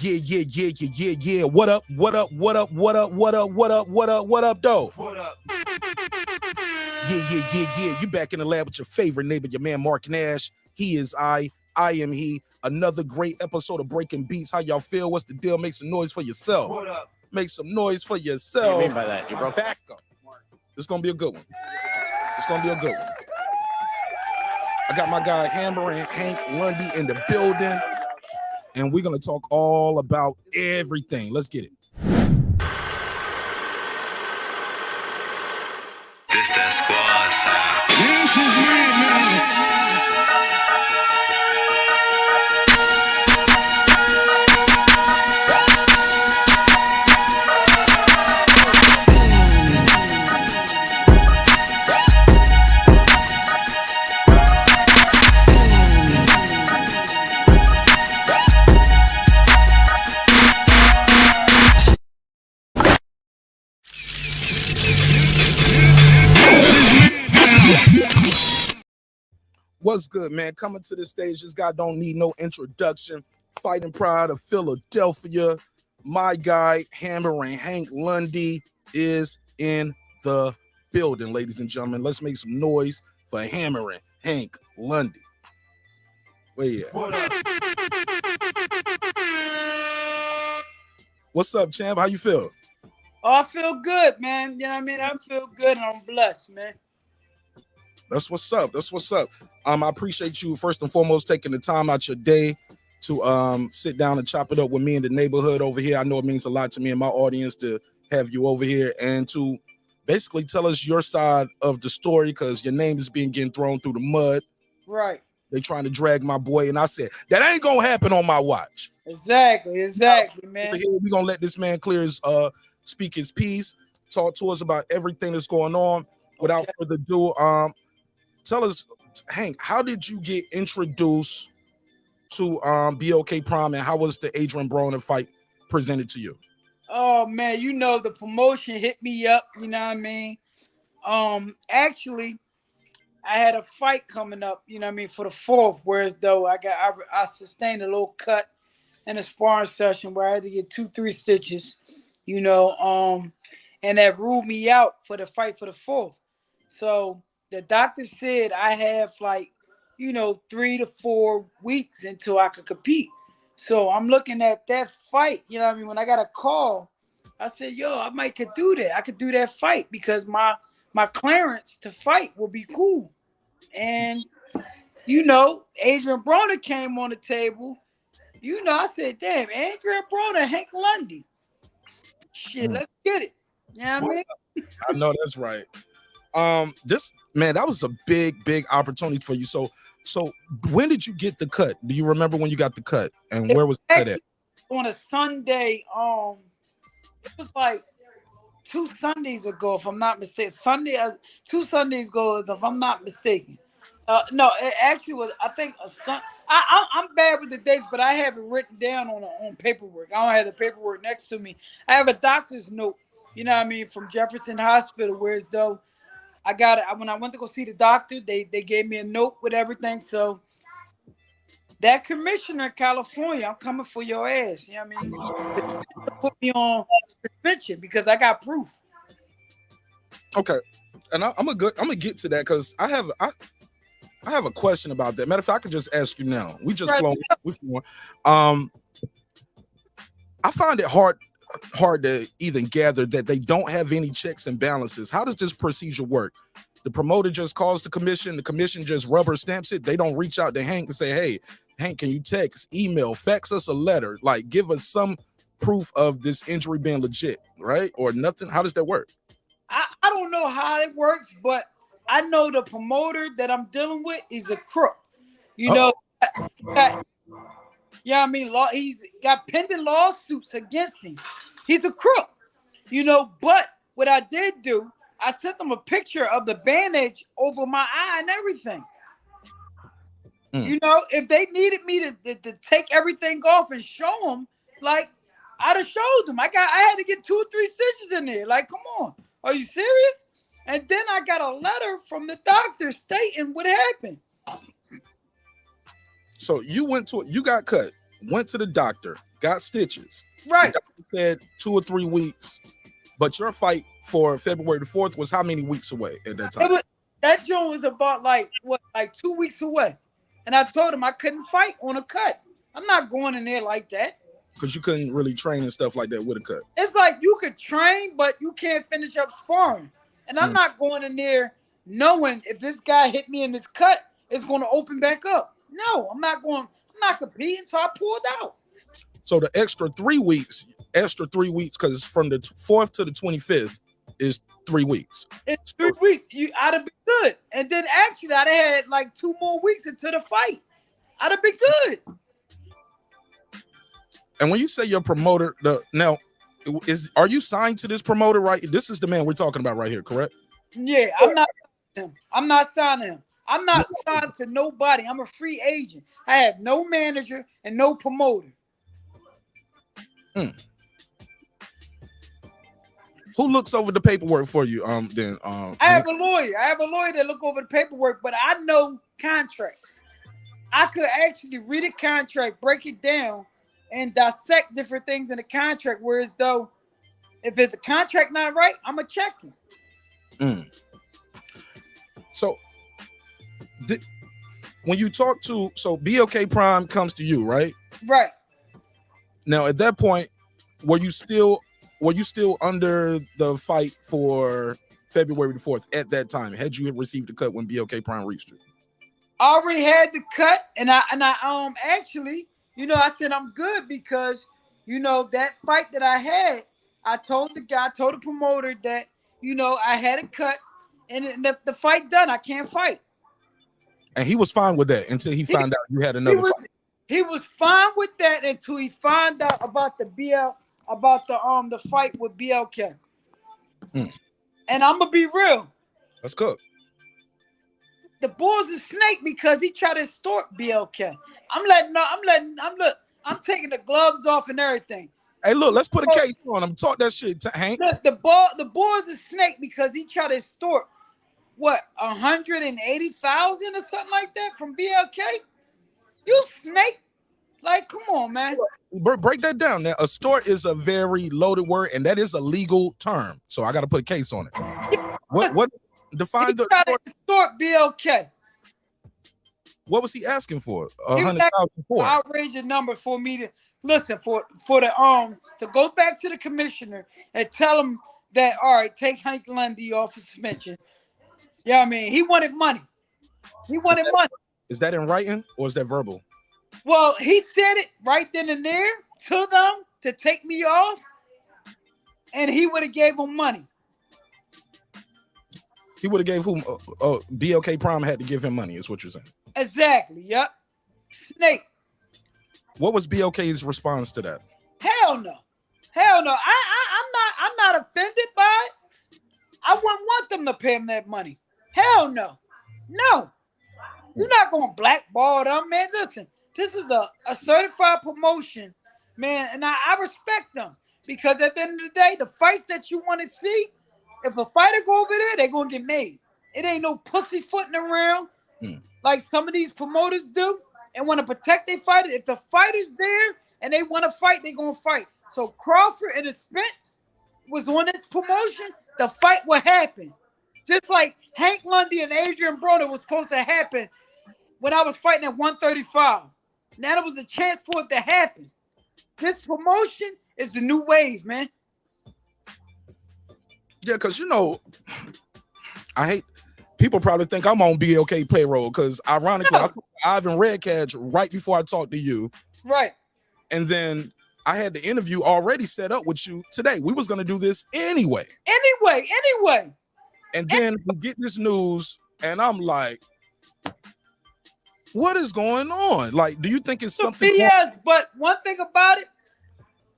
Yeah. What up? What up? What up? What up? What up? What up? What up? What up, though? What up? Yeah. You back in the lab with your favorite neighbor, your man Mark Nash. He is I am he. Another great episode of Breaking Beats. How y'all feel? What's the deal? Make some noise for yourself. What up? Make some noise for yourself. What do you mean by that? You broke back up. It's gonna be a good one. It's gonna be a good one. I got my guy Hammer and Hank Lundy in the building, and we're gonna talk all about everything. Let's get it. This that squad sound. This is madness. What's good, man? Coming to the stage, this guy don't need no introduction. Fighting pride of Philadelphia. My guy, Hammer and Hank Lundy, is in the building, ladies and gentlemen. Let's make some noise for Hammer and Hank Lundy. Where you at? What up? What's up, champ? How you feel? Oh, I feel good, man. You know what I mean? I feel good and I'm blessed, man. That's what's up. That's what's up. I appreciate you first and foremost taking the time out your day to sit down and chop it up with me in the neighborhood over here. I know it means a lot to me and my audience to have you over here and to basically tell us your side of the story, because your name is getting thrown through the mud. Right. They trying to drag my boy, and I said that ain't gonna happen on my watch. Exactly, man. We're gonna let this man clear his speak his piece, talk to us about everything that's going on. Without further ado, tell us, Hank, how did you get introduced to BLK Prime, and how was the Adrien Broner fight presented to you? Oh man, you know the promotion hit me up, you know what I mean? Actually, I had a fight coming up, you know what I mean, for the 4th, whereas though I sustained a little cut in a sparring session where I had to get 2-3 stitches, you know, and that ruled me out for the fight for the 4th. So the doctor said I have 3 to 4 weeks until I could compete. So I'm looking at that fight, you know what I mean? When I got a call, I said, yo, I might could do that. I could do that fight because my clearance to fight will be cool. And, you know, Adrien Broner came on the table. You know, I said, damn, Adrien Broner, Hank Lundy. Shit, let's get it. You know what I mean? I know that's right. That was a big opportunity for you. So when did you get the cut? Do you remember when you got the cut, and where was the cut at? On a Sunday, it was like 2 Sundays ago, if I'm not mistaken. 2 Sundays ago, if I'm not mistaken. No, it actually was, I think, a Sun. I'm bad with the dates, but I have it written down on paperwork. I don't have the paperwork next to me. I have a doctor's note, you know what I mean, from Jefferson Hospital, whereas though I got it when I went to go see the doctor, they gave me a note with everything. So that commissioner in California, I'm coming for your ass. You know what I mean? Put me on suspension because I got proof. Okay, and I'm gonna get to that because I have a question about that. Matter of fact, I could just ask you now. We just flown. I find it hard to even gather that they don't have any checks and balances. How does this procedure work? The promoter just calls the commission just rubber stamps it. They don't reach out to Hank and say, hey, Hank, can you text, email, fax us a letter, like give us some proof of this injury being legit, right? Or nothing? How does that work? I don't know how it works, but I know the promoter that I'm dealing with is a crook. You know, I mean, he's got pending lawsuits against him. He's a crook, you know. But what I did do, I sent them a picture of the bandage over my eye and everything. You know, if they needed me to take everything off and show them, like, I'd have showed them. I had to get 2 or 3 stitches in there. Like, come on, are you serious? And then I got a letter from the doctor stating what happened. So you got cut. went to the doctor, got stitches. Right. The doctor said 2 or 3 weeks, but your fight for February the 4th was how many weeks away at that time? That joint was about like 2 weeks away, and I told him I couldn't fight on a cut. I'm not going in there like that. Because you couldn't really train and stuff like that with a cut. It's like you could train, but you can't finish up sparring. And I'm not going in there knowing if this guy hit me in this cut, it's going to open back up. No, I'm not competing, so I pulled out. So the extra 3 weeks, because from the 4th to the 25th is 3 weeks. It's 3 weeks. I'd have been good. And then actually, I'd have had like 2 more weeks into the fight. I'd have been good. And when you say your promoter, are you signed to this promoter, right? This is the man we're talking about right here, correct? Yeah, I'm not signing him. I'm not signing him. I'm not signed to nobody. I'm a free agent. I have no manager and no promoter. Who looks over the paperwork for you? I have a lawyer. I have a lawyer that look over the paperwork, but I know contracts. I could actually read a contract, break it down, and dissect different things in the contract. Whereas though, if the contract not right, I'ma check him. So, when you talk to BLK Prime comes to you, right? Right. Now at that point, were you still under the fight for February the 4th at that time? Had you received the cut when BLK Prime reached you? I already had the cut, and I actually, I said I'm good because that fight that I had, I told the promoter that I had a cut, and if the fight done, I can't fight. And he was fine with that until he found out you had another fight. He was fine with that until he found out about the fight with BLK. And I'm gonna be real. Let's go. The boy's a snake because he tried to extort BLK. I'm taking the gloves off and everything. Hey, look, let's put a case on him. Talk that shit, Hank. The boy's a snake because he tried to extort what 180,000 or something like that from BLK. You snake? Like, come on, man. Break that down. Now, extort is a very loaded word, and that is a legal term. So I got to put a case on it. What define the extort BLK? What was he asking for? 100,000 for? Outrageous number for me to listen for the to go back to the commissioner and tell him that all right, take Hank Lundy off of suspension. Yeah, I mean, he wanted money. Money. Is that in writing or is that verbal? Well, he said it right then and there to them to take me off, and he would have gave them money. He would have gave whom? BLK Prime had to give him money, is what you're saying. Exactly. Yep. Snake. What was BLK's response to that? Hell no. I'm not offended by it. I wouldn't want them to pay him that money. Hell no. No. You're not going to blackball them, man. Listen, this is a certified promotion, man, and I respect them because at the end of the day, the fights that you want to see, if a fighter go over there, they're going to get made. It ain't no pussyfooting around like some of these promoters do and want to protect their fighter. If the fighter's there and they want to fight, they're going to fight. So Crawford and Spence was on this promotion, the fight will happen. Just like Hank Lundy and Adrien Broner was supposed to happen when I was fighting at 135. Now there was a chance for it to happen. This promotion is the new wave, man. Yeah, because I hate people probably think I'm on BLK payroll because ironically, I talked to Ivan Redcatch right before I talked to you. Right. And then I had the interview already set up with you today. We was going to do this anyway. Anyway. And then we get this news and I'm like, what is going on? Like, do you think it's something? Yes, but one thing about it,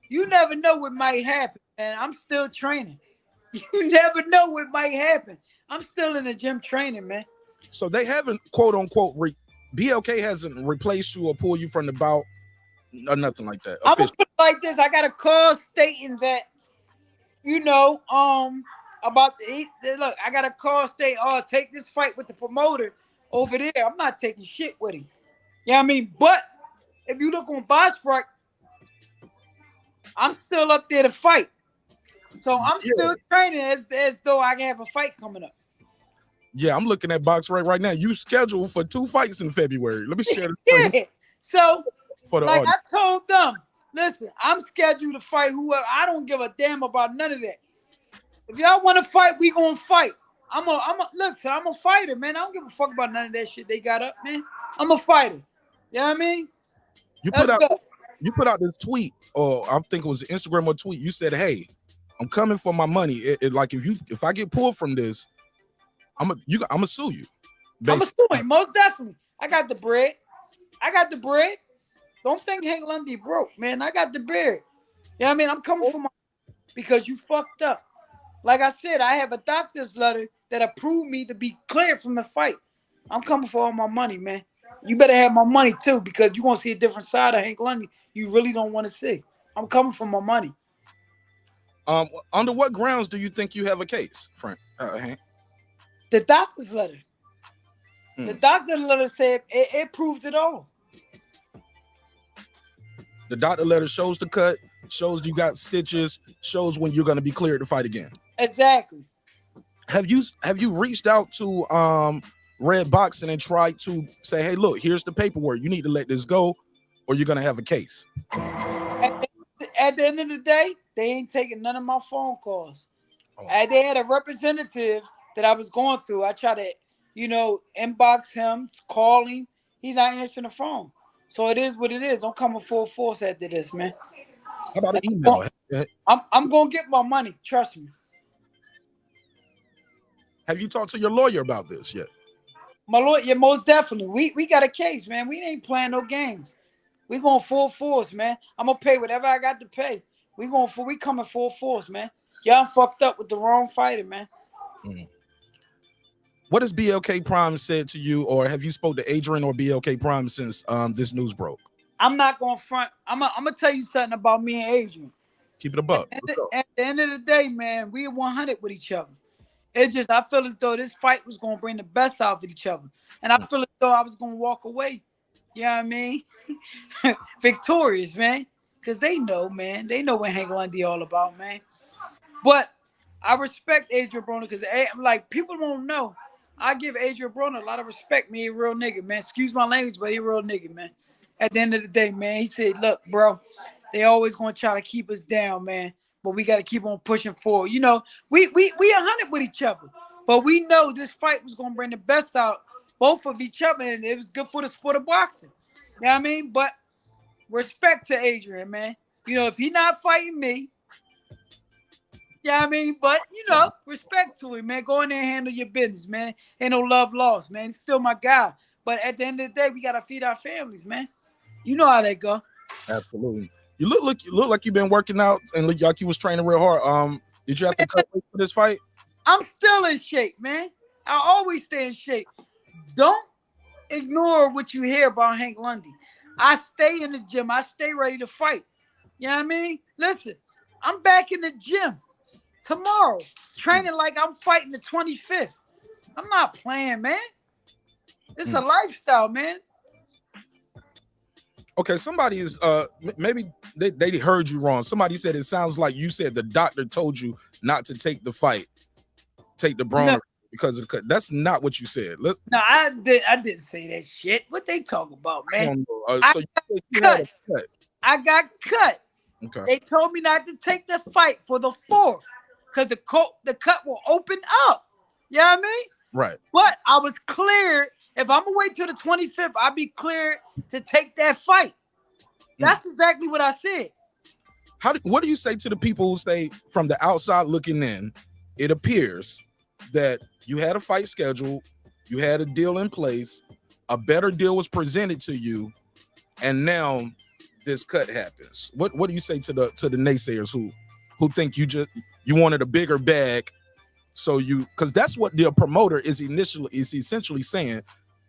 you never know what might happen. And I'm still training. You never know what might happen. I'm still in the gym training, man. So they haven't, quote unquote, BLK hasn't replaced you or pulled you from the bout or nothing like that. I'm gonna put it like this. I got a call stating that, about look, I got a call saying, oh, take this fight with the promoter over there. I'm not taking shit with him. You know what I mean? But if you look on Boxrec, I'm still up there to fight. So I'm still training as though I have a fight coming up. Yeah, I'm looking at BoxRec right now. You scheduled for 2 fights in February. Let me share this Yeah. So, for the like audience. I told them, listen, I'm scheduled to fight whoever. I don't give a damn about none of that. If y'all want to fight, we gonna fight. Listen, I'm a fighter, man. I don't give a fuck about none of that shit they got up, man. I'm a fighter. You know what I mean? You Let's go. put out this tweet, or I think it was an Instagram or tweet. You said, "Hey, I'm coming for my money. Like if I get pulled from this, I'm gonna sue you." I'm Basically. assuming, most definitely. I got the bread. Don't think Hank Lundy broke, man. I got the bread. You know what I mean? I'm coming for my because you fucked up. Like I said, I have a doctor's letter that approved me to be cleared from the fight. I'm coming for all my money, man. You better have my money too, because you're gonna see a different side of Hank Lundy you really don't want to see. I'm coming for my money. Under what grounds do you think you have a case, Frank? Hank? The doctor's letter. The doctor's letter said it proves it all. The doctor letter shows the cut, shows you got stitches, shows when you're gonna be cleared to fight again. Exactly. Have you reached out to Red Boxing and tried to say, hey, look, here's the paperwork. You need to let this go, or you're gonna have a case. At the end of the day, they ain't taking none of my phone calls. Oh. They had a representative that I was going through. I tried to, inbox him, call him. He's not answering the phone. So it is what it is. I'm coming full force after this, man. How about an email? I'm gonna get my money. Trust me. Have you talked to your lawyer about this yet? My lawyer, yeah, most definitely. We got a case, man. We ain't playing no games. We going full force, man. I'm gonna pay whatever I got to pay. We coming full force, man. Y'all fucked up with the wrong fighter, man. What has BLK Prime said to you, or have you spoke to Adrien or BLK Prime since this news broke? I'm not gonna front. I'm gonna tell you something about me and Adrien. Keep it a buck. At the end of the day, man, we 100 with each other. I feel as though this fight was gonna bring the best out of each other, and I feel as though I was gonna walk away. You know what I mean? Victorious, man, because they know, man. They know what Hank Lundy all about, man. But I respect Adrien Broner because, like, people don't know. I give Adrien Broner a lot of respect. Me, a real nigga, man. Excuse my language, but he a real nigga, man. At the end of the day, man, he said, look, bro, they always going to try to keep us down, man. But we got to keep on pushing forward. We 100 with each other. But we know this fight was going to bring the best out both of each other, and it was good for the sport of boxing. You know what I mean? But respect to Adrien, man. If he not fighting me, yeah, I mean, but respect to him, man. Go in there and handle your business, man. Ain't no love lost, man. He's still my guy. But at the end of the day, we gotta feed our families, man. You know how they go. Absolutely. You look like you've been working out and look like you was training real hard. Did you have to cut weight for this fight? I'm still in shape, man. I always stay in shape. Don't ignore what you hear about Hank Lundy. I stay in the gym. I stay ready to fight. You know what I mean? Listen, I'm back in the gym tomorrow, training like I'm fighting the 25th. I'm not playing, man. It's a lifestyle, man. Okay, somebody is maybe they heard you wrong. Somebody said it sounds like you said the doctor told you not to take the fight, take the Broner because of the cut. That's not what you said. No, I didn't say that shit. What they talk about, man? I got cut. Okay. They told me not to take the fight for the 4th because the cut will open up. You know what I mean? Right. But I was cleared. If I'm gonna wait till the 25th, I'll be cleared to take that fight. That's exactly what I said. What do you say to the people who say from the outside looking in, it appears that you had a fight scheduled, you had a deal in place, a better deal was presented to you, and now this cut happens? What do you say to the naysayers who think you wanted a bigger bag? So because that's what the promoter is essentially saying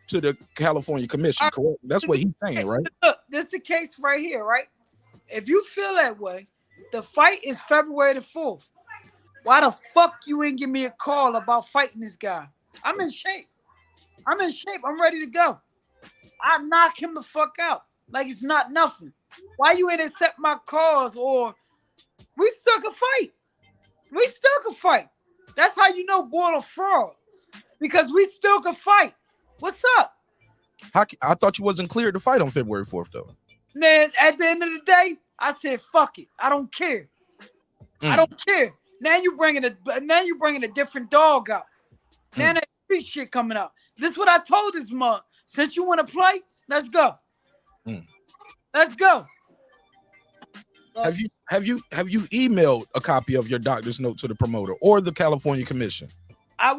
to the California Commission, correct? That's what he's saying, right? Look, this is the case right here, right? If you feel that way, the fight is February the 4th. Why the fuck you ain't give me a call about fighting this guy? I'm in shape. I'm ready to go. I knock him the fuck out. like it's not nothing. Why you ain't accept my calls? Or we still can fight. We still can fight. That's how you know boy a fraud. Because we still can fight. What's up? I thought you wasn't cleared to fight on February 4th, though. Man, at the end of the day, I said, fuck it. I don't care. I don't care. Now you bringing a different dog out. Now that street shit coming out. This is what I told this month. Since you want to play, let's go. Let's go. Have you emailed a copy of your doctor's note to the promoter or the California Commission? I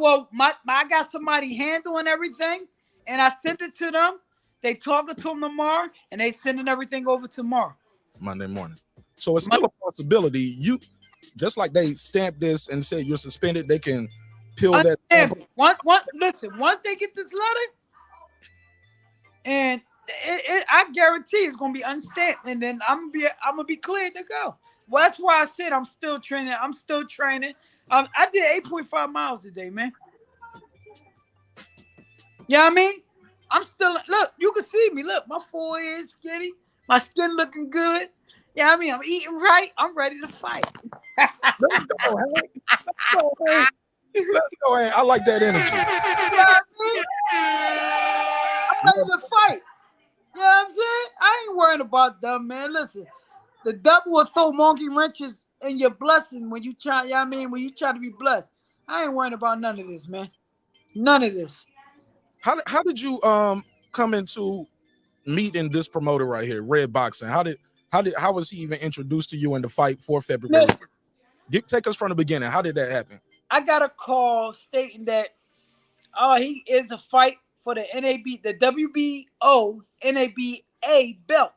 got somebody handling everything, and I sent it to them. They talking to them tomorrow, and they sending everything over tomorrow. Monday morning. So it's still a possibility. You just like they stamped this and said you're suspended, they can peel that. Listen, once they get this letter, and I guarantee it's gonna be unstamped, and then I'm gonna be cleared to go. Well, that's why I said I'm still training. I did 8.5 miles today, man. You know what I mean? I'm still, look, you can see me. Look, my forehead is skinny. My skin looking good. You know what I mean? I'm eating right. I'm ready to fight. Let's go, Hank. I like that energy. You know what I mean? I'm ready to fight. You know what I'm saying? I ain't worrying about them, man. Listen, the devil will throw monkey wrenches in your blessing when you try, you know what I mean? When you try to be blessed. I ain't worrying about none of this, man. None of this. How did you come into meeting this promoter right here, Red Boxing? How was he even introduced to you in the fight for February? Listen, take us from the beginning. How did that happen? I got a call stating that he is a fight for the WBO NABA belt.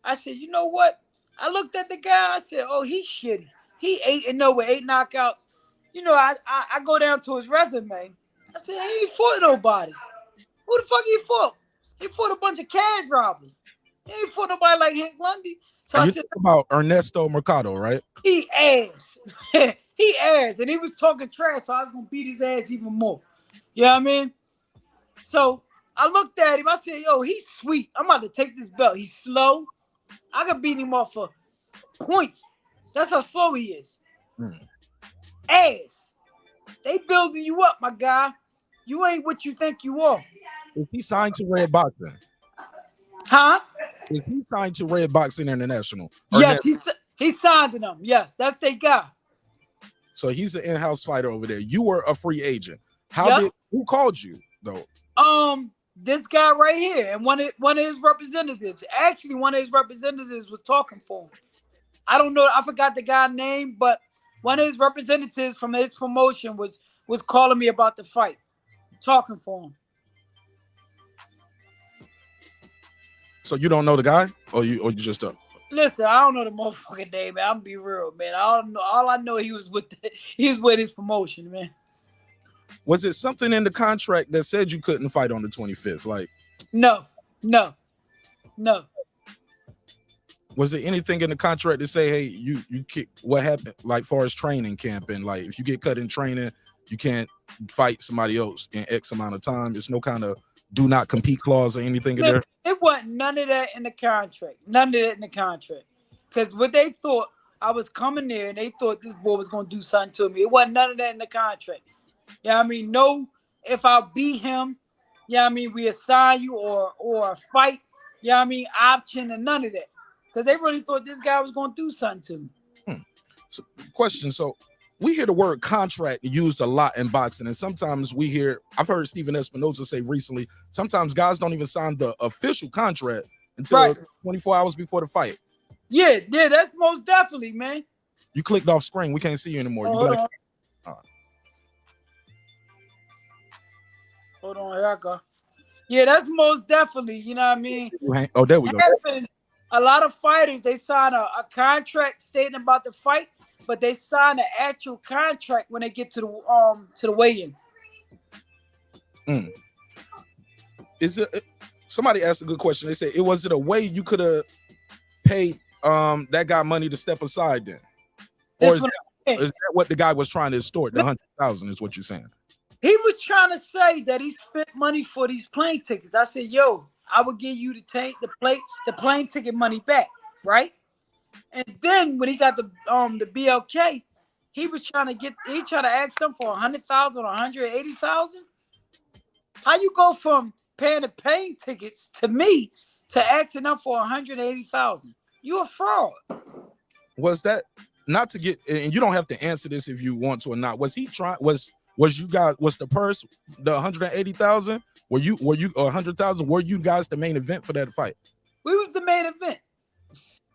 I said, you know what? I looked at the guy. I said, oh, he's shitty. He 8-0 with 8 knockouts. You know, I go down to his resume. I said, he ain't fought nobody. Who the fuck he fought? He fought a bunch of cab robbers. He ain't fought nobody like Hank Lundy. So I said, about Ernesto Mercado, right? He ass. He ass. And he was talking trash, so I was going to beat his ass even more. You know what I mean? So I looked at him. I said, yo, he's sweet. I'm about to take this belt. He's slow. I could beat him off for points. That's how slow he is. Ass. They building you up, my guy. You ain't what you think you are. Is he signed to Red Boxing? Huh? Is he signed to Red Boxing International? Yes, he signed to them. Yes, that's their guy. So he's an in-house fighter over there. You were a free agent. Who called you though? This guy right here, and one of his representatives. Actually, one of his representatives was talking for him. I don't know. I forgot the guy's name, but one of his representatives from his promotion was calling me about the fight, talking for him. So you don't know the guy, or you just don't? Listen, I don't know the motherfucking name, man. I'm be real, man. I don't know. All I know, he was with his promotion, man. Was it something in the contract that said you couldn't fight on the 25th? Like, no. Was there anything in the contract to say, hey, you what happened, like far as training camp, and like if you get cut in training, you can't fight somebody else in X amount of time? There's no kind of do not compete clause or anything in there? It wasn't none of that in the contract. None of that in the contract. Because what they thought, I was coming there and they thought this boy was going to do something to me. It wasn't none of that in the contract. Yeah, you know I mean, no, if I beat him, yeah, you know I mean, we assign you or a fight, yeah, you know I mean, option and none of that. Because they really thought this guy was going to do something to me. So, question. So we hear the word contract used a lot in boxing, and sometimes I've heard Steven Espinoza say recently, sometimes guys don't even sign the official contract until 24 hours before the fight. Yeah, that's most definitely, man. You clicked off screen. We can't see you anymore. Hold on, here I go. Yeah, that's most definitely, you know what I mean? Oh, there we go. A lot of fighters, they sign a contract stating about the fight, but they sign an actual contract when they get to the weigh-in. Is it? Somebody asked a good question. They said, was it a way you could have paid that guy money to step aside then? Or is that what the guy was trying to extort? The 100,000 is what you're saying? He was trying to say that he spent money for these plane tickets. I said, yo, I would give you the plane ticket money back, right? And then when he got the BLK, he tried to ask them for 100,000 or 180,000. How you go from paying the plane tickets to me to asking them for 180,000? You a fraud. Was that not to get? And you don't have to answer this if you want to or not. Was he trying? Was the purse the 180,000? Were you 100,000? Were you guys the main event for that fight? We was the main event.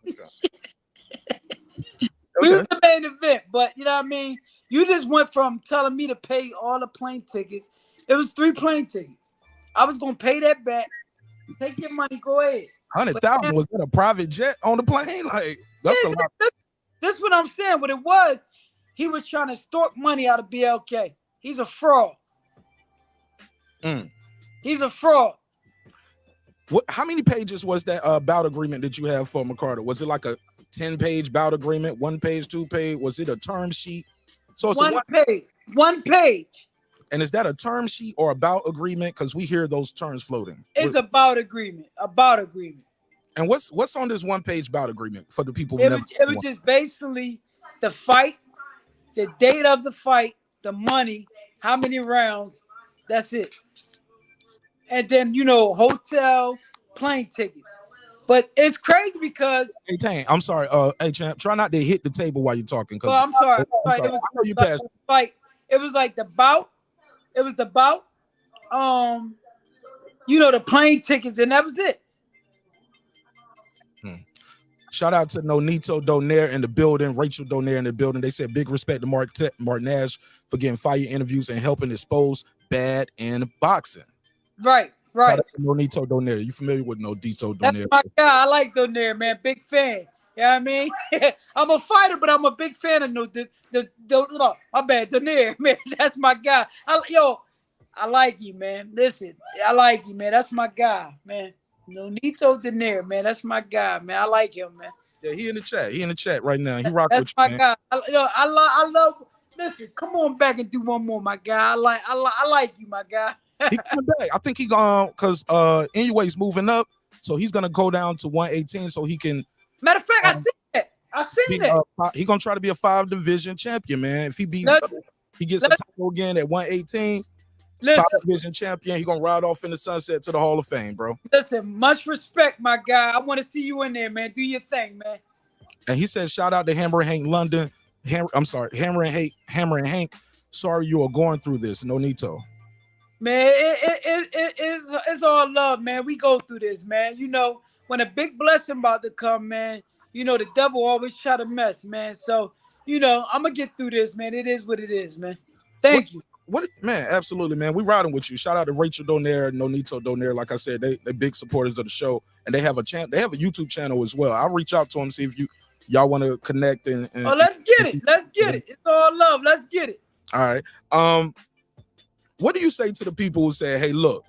Okay. We was the main event, but you know what I mean? You just went from telling me to pay all the plane tickets. It was 3 plane tickets. I was gonna pay that back. Take your money, go ahead. 100,000, was that a private jet on the plane? Like, that's a lot. That's what I'm saying. What it was, he was trying to extort money out of BLK. He's a fraud. He's a fraud. How many pages was that bout agreement that you have for McCarter? Was it like a 10-page bout agreement, 1 page, 2 page? Was it a term sheet? So it's one page. And is that a term sheet or a bout agreement? Because we hear those terms floating. It's a bout agreement. A bout agreement. And what's on this 1-page bout agreement for the people? It was just basically the fight, the date of the fight, the money, how many rounds. That's it. And then hotel, plane tickets. But it's crazy because hey Tang, I'm sorry. Hey champ, try not to hit the table while you're talking. Oh, I'm sorry. I know you passed. Fight. It was like the bout. It was the bout. The plane tickets, and that was it. Shout out to Nonito Donaire in the building, Rachel Donaire in the building. They said big respect to Mark Nash for getting fire interviews and helping expose bad in boxing. Right. Nonito Donaire. You familiar with Nonito Donaire? That's my guy. I like Donaire, man. Big fan. You know what I mean? I'm a fighter, but I'm a big fan of my bad, Donaire, man. That's my guy. I like you, man. Listen, I like you, man. That's my guy, man. Nonito Donaire, man. That's my guy, man. I like him, man. Yeah, he in the chat. He in the chat right now. He rocking with you, my man. guy. I love. Listen, come on back and do one more, my guy. I like you, my guy. He coming back. I think he gone because anyway's moving up, so he's gonna go down to 118 so he can. Matter of fact, I seen that. He gonna try to be a 5-division champion, man. If he beats, he gets a title again at 118. 5-division champion. He gonna ride off in the sunset to the Hall of Fame, bro. Listen, much respect, my guy. I want to see you in there, man. Do your thing, man. And he said, shout out to Hammer and Hank London. Hammer and Hank. Sorry you are going through this. Nonito. Man, it's all love, man. We go through this, man. When a big blessing about to come, man, the devil always try to mess, man. So, I'm gonna get through this, man. It is what it is, man. Thank you. What, man? Absolutely, man. We riding with you. Shout out to Rachel Donaire, Nonito Donaire. Like I said, they big supporters of the show, and they have a YouTube channel as well. I'll reach out to them, see if y'all want to connect and let's get it. Let's get it. It's all love. Let's get it. All right. What do you say to the people who say, hey, look,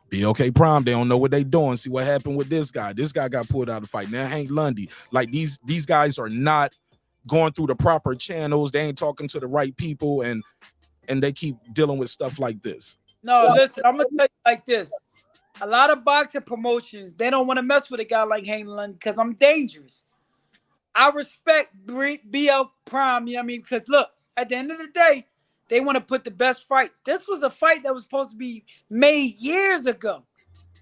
BLK Prime, they don't know what they doing. See what happened with this guy. This guy got pulled out of the fight. Now Hank Lundy. Like these guys are not going through the proper channels. They ain't talking to the right people, and they keep dealing with stuff like this. No, listen, I'm gonna tell you like this. A lot of boxing promotions, they don't want to mess with a guy like Hank Lundy because I'm dangerous. I respect BL Prime, you know what I mean? Because look, at the end of the day, they want to put the best fights. This was a fight that was supposed to be made years ago.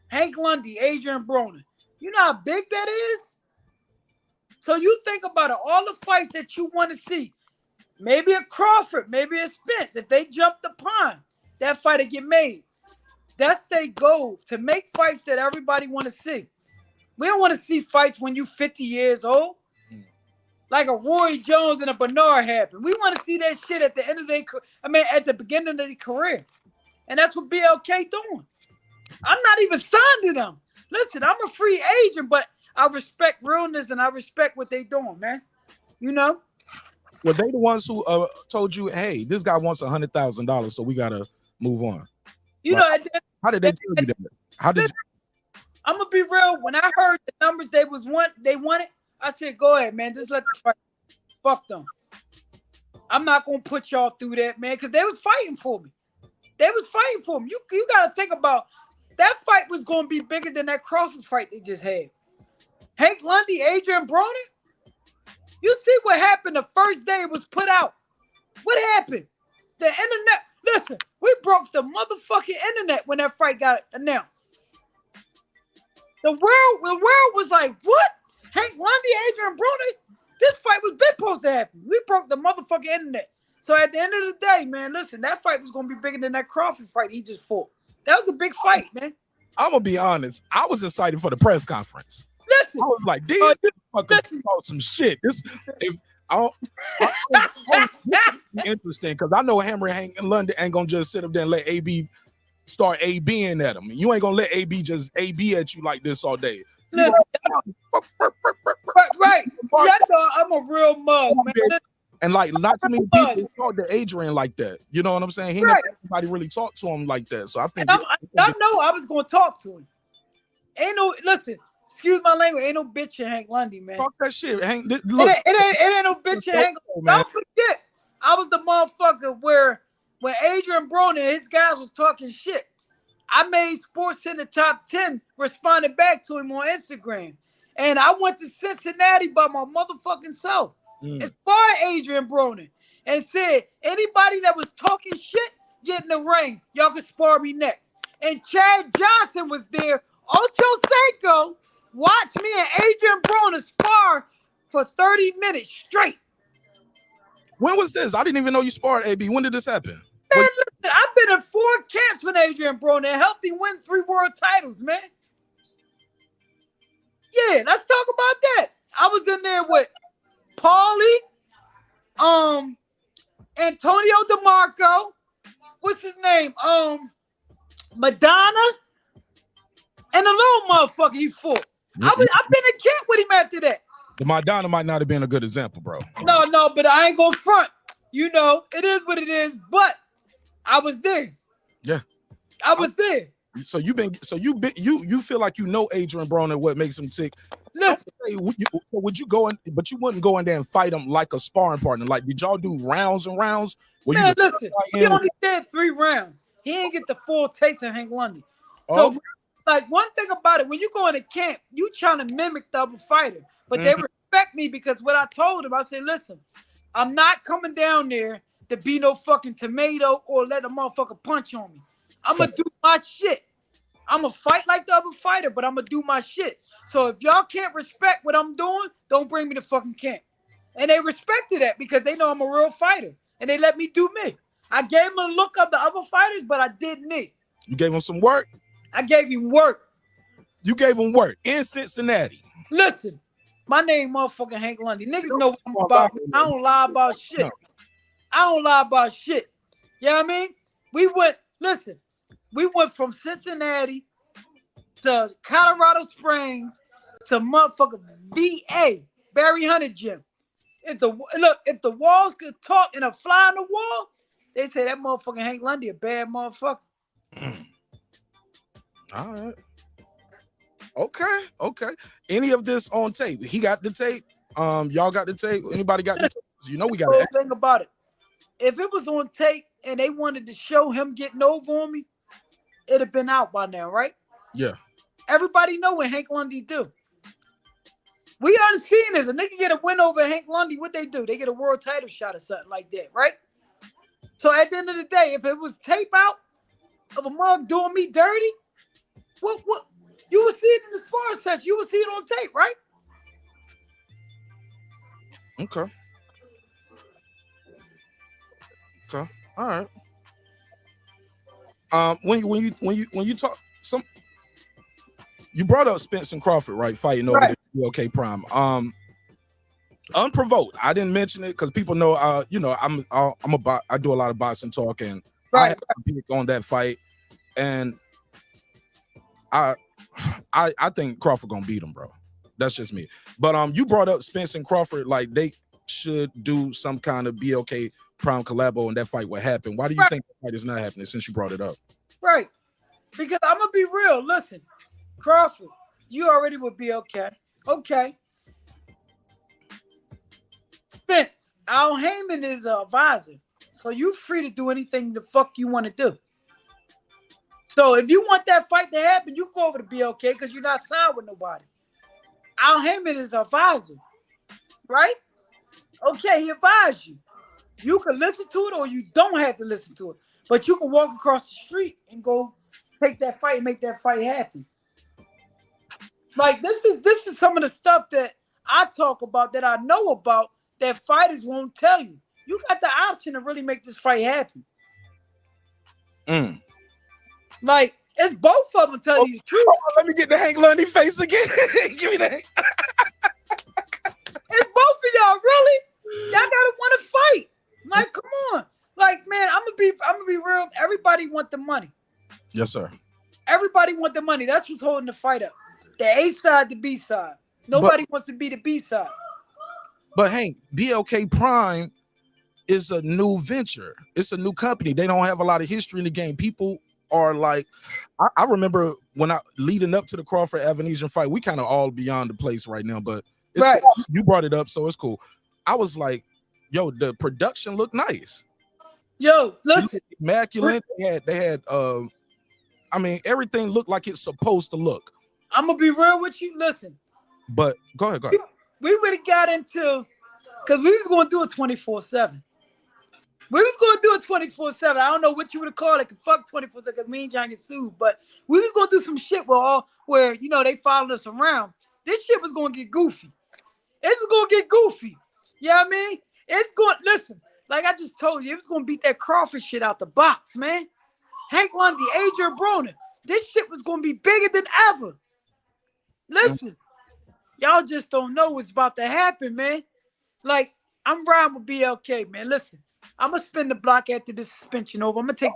Hank Lundy, Adrien Broner. You know how big that is? So you think about it, all the fights that you want to see. Maybe a Crawford, maybe a Spence. If they jump the pond, that fight will get made. That's their goal, to make fights that everybody want to see. We don't want to see fights when you're 50 years old. Like a Roy Jones and a Bernard happened. We want to see that shit at the end of at the beginning of their career. And that's what BLK doing. I'm not even signed to them. Listen, I'm a free agent, but I respect realness and I respect what they doing, man. Were they the ones who told you, hey, this guy wants $100,000, so we gotta move on? How did they tell you that? How did you? I'm gonna be real. When I heard the numbers they wanted, I said, go ahead, man. Just let the fight. Fuck them. I'm not gonna put y'all through that, man, because they was fighting for me. They was fighting for me. You gotta think about that fight was going to be bigger than that Crawford fight they just had. Hank Lundy, Adrien Broner. You see what happened the first day it was put out. What happened? The internet. Listen, we broke the motherfucking internet when that fight got announced. The world was like, what? Hank Lundy, Adrien Broner? This fight was been supposed to happen. We broke the motherfucking internet. So at the end of the day, man, listen, that fight was going to be bigger than that Crawford fight he just fought. That was a big fight, man. I'm going to be honest. I was excited for the press conference. Listen. I was like, these motherfuckers saw some shit. Interesting, because I know Hammer Hank and Lundy ain't going to just sit up there and let AB start ABing at him. You ain't going to let AB just AB at you like this all day. Listen. Right. Y'all know I'm a real mug, man. And like not too many people talk to Adrien like that. You know what I'm saying? He never anybody really talked to him like that. So I think I know I was gonna talk to him. Ain't no listen, excuse my language, ain't no bitch in Hank Lundy, man. Talk that shit. Hank, look, it ain't no bitch in Hank Lundy. Don't forget, I was the motherfucker where when Adrien Broner and his guys was talking shit, I made Sports in the Top 10 responded back to him on Instagram. And I went to Cincinnati by my motherfucking self. As far as Adrien Broner, and said anybody that was talking shit, get in the ring. Y'all can spar me next. And Chad Johnson was there. Ocho Cinco watched me and Adrien Broner spar for 30 minutes straight. When was this? I didn't even know you sparred, AB. When did this happen? Man, listen, I've been in 4 camps with Adrien Broner and helped him win 3 world titles, man. Yeah, let's talk about that. I was in there with Paulie, Antonio DeMarco, what's his name? Madonna, and a little motherfucker he fought. I've been in camp with him after that. The Madonna might not have been a good example, bro. No, but I ain't gonna front. You know, it is what it is, but I was there. Yeah. I was there. So you feel like you know Adrien Broner, what makes him tick. Listen, would you go in, but you wouldn't go in there and fight him like a sparring partner? Like, did y'all do rounds and rounds? Man, listen, he only did 3 rounds. He ain't get the full taste of Hank Lundy. So, like, one thing about it, when you go into camp, you trying to mimic the other fighter, but they respect me because what I told him, I said, listen, I'm not coming down there to be no fucking tomato or let a motherfucker punch on me. I'm going to do my shit. I'm going to fight like the other fighter, but I'm going to do my shit. So if y'all can't respect what I'm doing, don't bring me to fucking camp. And they respected that because they know I'm a real fighter. And they let me do me. I gave him a look of the other fighters, but I did me. You gave him some work? I gave him work. You gave him work in Cincinnati. Listen, my name motherfucking Hank Lundy. Niggas know what I'm about. I don't lie about shit. No. I don't lie about shit. You know what I mean? We went from Cincinnati to Colorado Springs to motherfucking VA, Barry Hunter Gym. If the walls could talk and a fly on the wall, they say that motherfucking Hank Lundy a bad motherfucker. All right. Okay. Any of this on tape? He got the tape. Y'all got the tape. Anybody got the tape? You know we got the thing about it. If it was on tape and they wanted to show him getting over on me, it'd have been out by now, right? Yeah. Everybody know what Hank Lundy do. We done seen this. A nigga get a win over Hank Lundy, what they do? They get a world title shot or something like that, right? So at the end of the day, if it was tape out of a mug doing me dirty, what you would see it in the sparring session. You would see it on tape, right? Okay. All right. When you talk you brought up Spence and Crawford, right? Fighting over the BLK Prime. Unprovoked. I didn't mention it because people know. I do a lot of boxing talk, and I have a pick on that fight, and I think Crawford gonna beat him, bro. That's just me. But you brought up Spence and Crawford, like they should do some kind of BLK Prime collabo, and that fight would happen. Why do you think that fight is not happening? Since you brought it up, right? Because I'm gonna be real. Listen, Crawford, you already with BLK. Okay. Spence, Al Heyman is an advisor, so you free to do anything the fuck you want to do. So if you want that fight to happen, you go over to BLK because you're not signed with nobody. Al Heyman is an advisor, right? Okay, he advised you. You can listen to it or you don't have to listen to it. But you can walk across the street and go take that fight and make that fight happen. Like this is some of the stuff that I talk about that I know about that fighters won't tell you. You got the option to really make this fight happen. Like it's both of them telling you the truth. Let me get the Hank Lundy face again. Give me that. It's both of y'all, really. Y'all gotta want to fight. Like, come on. Like, man, I'm gonna be real. Everybody want the money. Yes, sir. Everybody want the money. That's what's holding the fight up. The A side, the B side. Nobody wants to be the B side. But Hank, BLK Prime is a new venture. It's a new company. They don't have a lot of history in the game. People are like, I remember when leading up to the Crawford Avenesian fight, we kind of all beyond the place right now, but it's right. Cool. You brought it up, so it's cool. I was like, yo, the production looked nice. Yo, listen. Immaculate. They had I mean, everything looked like it's supposed to look. I'm gonna be real with you. Listen. But go ahead. We would have got into, because we was going to do it 24/7. We was going to do it 24/7. I don't know what you would have called it. Fuck 24/7 because me and John get sued. But we was going to do some shit where you know, they followed us around. This shit was going to get goofy. It was going to get goofy. You know what I mean? It's going, listen, like I just told you, it was going to beat that Crawford shit out the box, man. Hank Lundy, Adrien Broner. This shit was going to be bigger than ever. Listen. Y'all just don't know what's about to happen, man. Like, I'm riding with BLK, man. Listen, I'm going to spin the block after this suspension over. I'm going to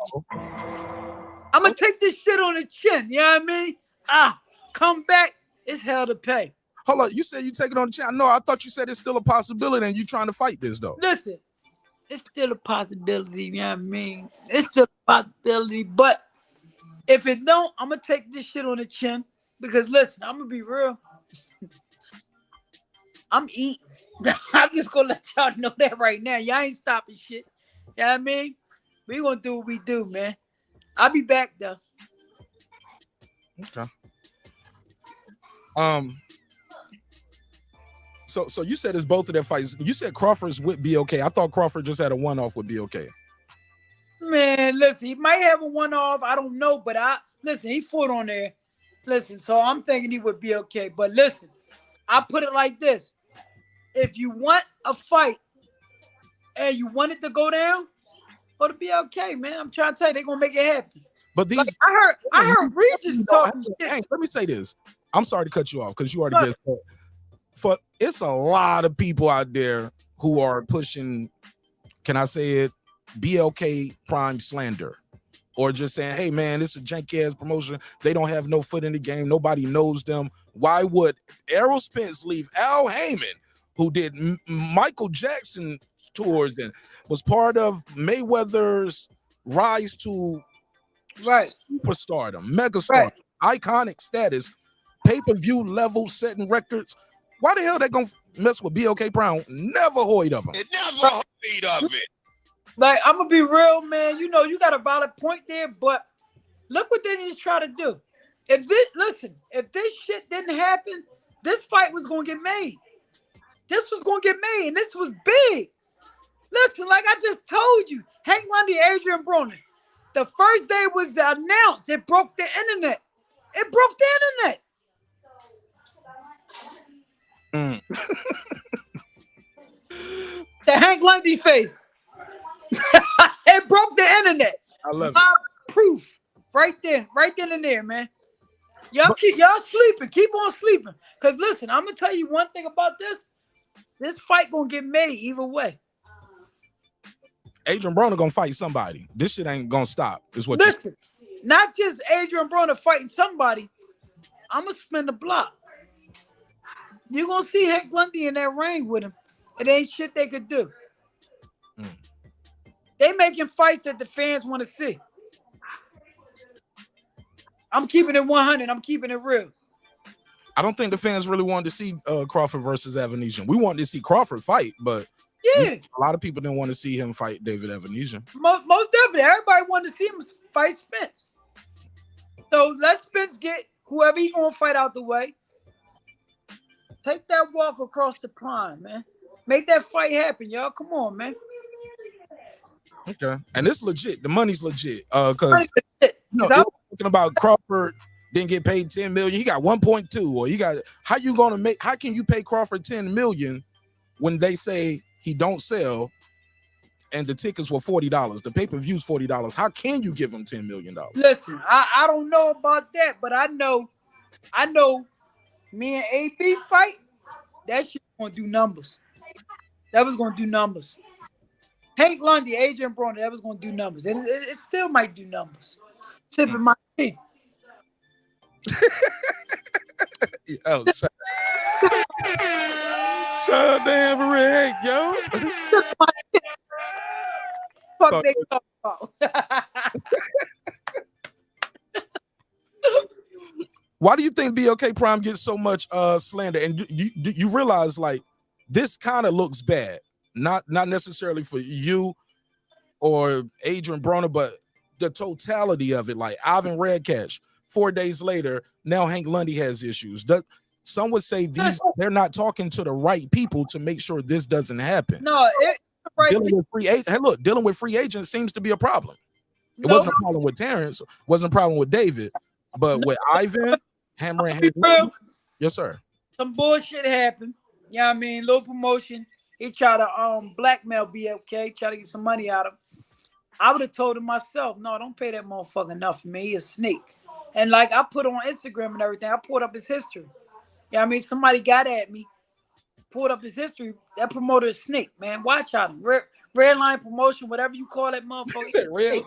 take this shit on the chin. You know what I mean? Come back. It's hell to pay. Hold on. You said you take it on the chin. No, I thought you said it's still a possibility and you trying to fight this, though. Listen, it's still a possibility. You know what I mean? It's still a possibility. But if it don't, I'm going to take this shit on the chin. Because, listen, I'm going to be real. I'm eating. I'm just gonna let y'all know that right now. Y'all ain't stopping shit. You know what I mean? We gonna do what we do, man. I'll be back though. Okay. So you said it's both of their fights. You said Crawford's with BLK. I thought Crawford just had a one-off with BLK. Man, listen, he might have a one-off. I don't know, but listen, he fought on there. Listen, so I'm thinking he would be okay. But listen, I put it like this. If you want a fight and you want it to go down, go to BLK, man. I'm trying to tell you, they're gonna make it happen. But these, like, I heard Regis talking shit. Let me say this. I'm sorry to cut you off because you already get for it's a lot of people out there who are pushing, can I say it, BLK Prime slander. Or just saying, hey, man, this is a janky ass promotion. They don't have no foot in the game. Nobody knows them. Why would Errol Spence leave Al Heyman, who did Michael Jackson tours and was part of Mayweather's rise to superstardom, megastar, iconic status, pay-per-view level setting records? Why the hell they gonna mess with BLK Brown? Never heard of him. It never heard of it. Like, I'm gonna be real, man. You know, you got a valid point there, but look what they just try to do. If this shit didn't happen, this fight was gonna get made. This was gonna get made, and this was big. Listen, like I just told you, Hank Lundy, Adrien Broner. The first day was announced. It broke the internet. It broke the internet. The Hank Lundy face. It broke the internet. I love it. Proof. Right then and there, man. Y'all sleeping. Keep on sleeping. Because listen, I'm gonna tell you one thing about this. This fight gonna get made either way. Adrien Broner gonna fight somebody. This shit ain't gonna stop. Is what. Listen, not just Adrien Broner fighting somebody. I'm gonna spin the block. You're gonna see Hank Lundy in that ring with him. It ain't shit they could do. They making fights that the fans want to see. I'm keeping it 100. I'm keeping it real. I don't think the fans really wanted to see Crawford versus Avenesian. We wanted to see Crawford fight, but a lot of people didn't want to see him fight David Avenesian. Most definitely. Everybody wanted to see him fight Spence. So let Spence get whoever he gonna fight out the way. Take that walk across the pond, man. Make that fight happen, y'all. Come on, man. Okay, and it's legit. The money's legit. Because you're talking about Crawford didn't get paid 10 million. He got 1.2, or you got how you gonna make? How can you pay Crawford 10 million when they say he don't sell? And the tickets were $40. The pay-per-view's $40. How can you give him $10 million? Listen, I don't know about that, but I know me and AB fight, that shit gonna do numbers. That was gonna do numbers. Hank Lundy, Adrien Broner, that was gonna do numbers. And it still might do numbers. Sipping my tea. Oh, shut up, damn Rick, yo. Fuck they talk about. Why do you think BLK Prime gets so much slander? And do you realize like this kind of looks bad, not necessarily for you or Adrien Broner, but the totality of it. Like Ivan Redcash, 4 days later, now Hank Lundy has issues. Some would say they're not talking to the right people to make sure this doesn't happen. No, right. Dealing with free agents seems to be a problem. It wasn't a problem with Terrence, wasn't a problem with David, but with Ivan, Hammer and Hank Lundy, yes, sir. Some bullshit happened. You know what I mean? Little promotion. He tried to blackmail BLK, try to get some money out of him. I would have told him myself, no, don't pay that motherfucker enough for me. He a snake. And like I put on Instagram and everything, I pulled up his history. You know what I mean? Somebody got at me, pulled up his history. That promoter is snake, man. Watch out. Red line promotion, whatever you call that motherfucker.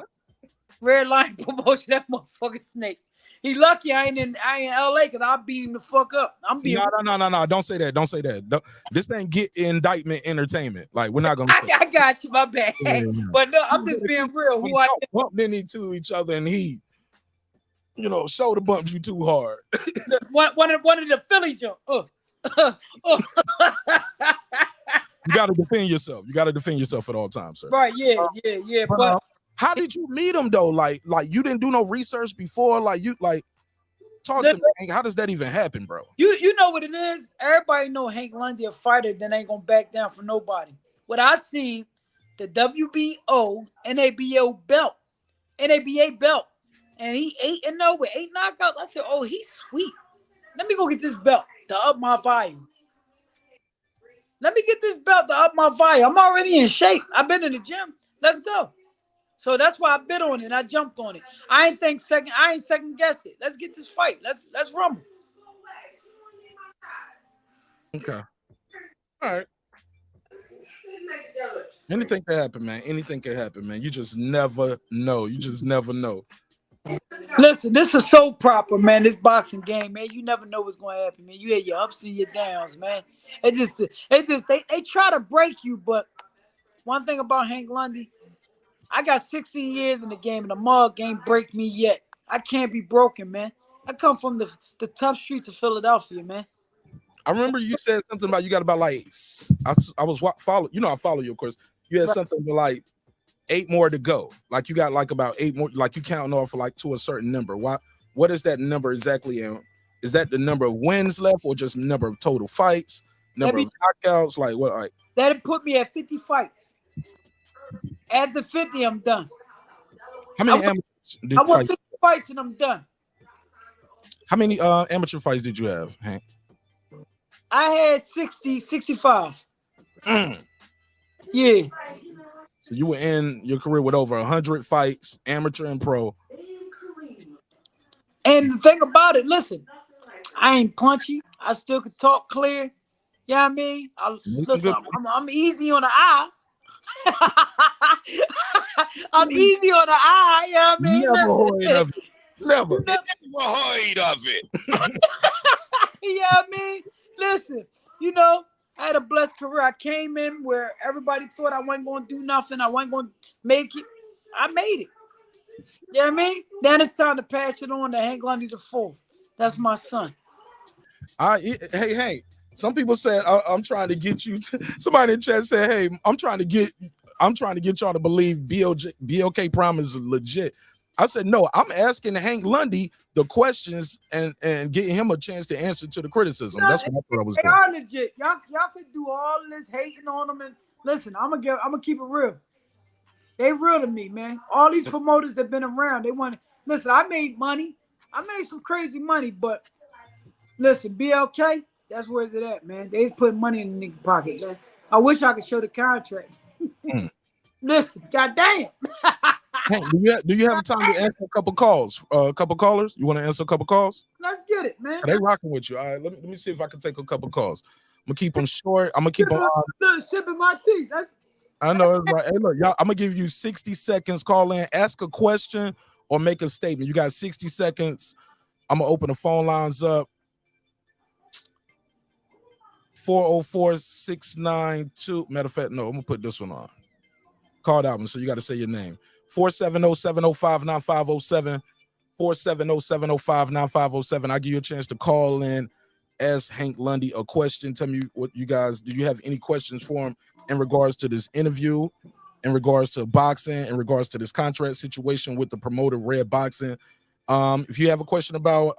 Red line promotion, that motherfucking snake. He lucky I ain't in LA because I'll beat him the fuck up. I'm being no. Don't say that. Don't say that. This ain't get indictment entertainment. Like we're not gonna. I got you, my bad. Yeah. But no, I'm just being real. We bumped into each other, and he, shoulder bumped you too hard. one of the Philly jump. You got to defend yourself. You got to defend yourself at all times, sir. Right? Yeah. But how did you meet him though? Like you didn't do no research before. Talk to me. How does that even happen, bro? You know what it is? Everybody know Hank Lundy a fighter that ain't gonna back down for nobody. What I seen, the WBO NABA belt, and he 8-0 with 8 knockouts. I said, oh, he's sweet. Let me go get this belt to up my volume. I'm already in shape. I've been in the gym. Let's go. So that's why I bid on it. I jumped on it. I ain't second guess it. Let's get this fight. Let's rumble. Okay. All right. Anything can happen, man. Anything can happen, man. You just never know. Listen, this is so proper, man. This boxing game, man. You never know what's going to happen, man. You had your ups and your downs, man. They try to break you, but one thing about Hank Lundy, I got 16 years in the game, and the mug ain't break me yet. I can't be broken, man. I come from the tough streets of Philadelphia, man. I remember you said something about you got about I follow you, of course. You had something like 8 more to go. Like you got like about 8 more, like you counting off like to a certain number. What is that number exactly? Is that the number of wins left or just number of total fights, number of knockouts? Like what? Like that'd put me at 50 fights. At the 50, I'm done. How many amateurs did you I want 50 fights and I'm done. How many amateur fights did you have, Hank? I had 60, 65. Yeah. So you were in your career with over 100 fights, amateur and pro. And the thing about it, listen, I ain't punchy. I still can talk clear. You know what I mean? I'm easy on the eye. I'm easy on the eye. You know what I mean? Never heard of it. Never heard of it. You know what I mean? Listen, I had a blessed career. I came in where everybody thought I wasn't going to do nothing. I wasn't going to make it. I made it. You know what I mean? Then it's time to pass it on to Hank Lundy the Fourth. That's my son. Hey, Hank. Some people said I'm trying to get you. Somebody in chat said, "Hey, I'm trying to get y'all to believe BLK Prime is legit." I said, no, I'm asking Hank Lundy the questions and getting him a chance to answer to the criticism. No, That's what I thought I was they doing. are legit. Y'all could do all this hating on them, and listen, I'm gonna keep it real. They real to me, man. All these promoters that been around, they want. Listen, I made money. I made some crazy money, but listen, BLK, that's where's it at, man. They just putting money in the nigga pocket, man. I wish I could show the contract. Listen, goddamn. Hank, do you have time to answer a couple calls? A couple callers? You want to answer a couple calls? Let's get it, man. Are they rocking with you? All right, let me see if I can take a couple calls. I'm gonna keep them short. I'm gonna keep them on. Look, sipping my tea. I know it's right. Hey, look, y'all, I'm gonna give you 60 seconds. Call in, ask a question, or make a statement. You got 60 seconds. I'm gonna open the phone lines up. 404-692. Matter of fact, no, I'm gonna put this one on. Call that one, so you got to say your name. 470-705-9507. 470-705-9507. I'll give you a chance to call in, ask Hank Lundy a question. Tell me what you guys, do you have any questions for him in regards to this interview, in regards to boxing, in regards to this contract situation with the promoter Red Boxing? If you have a question about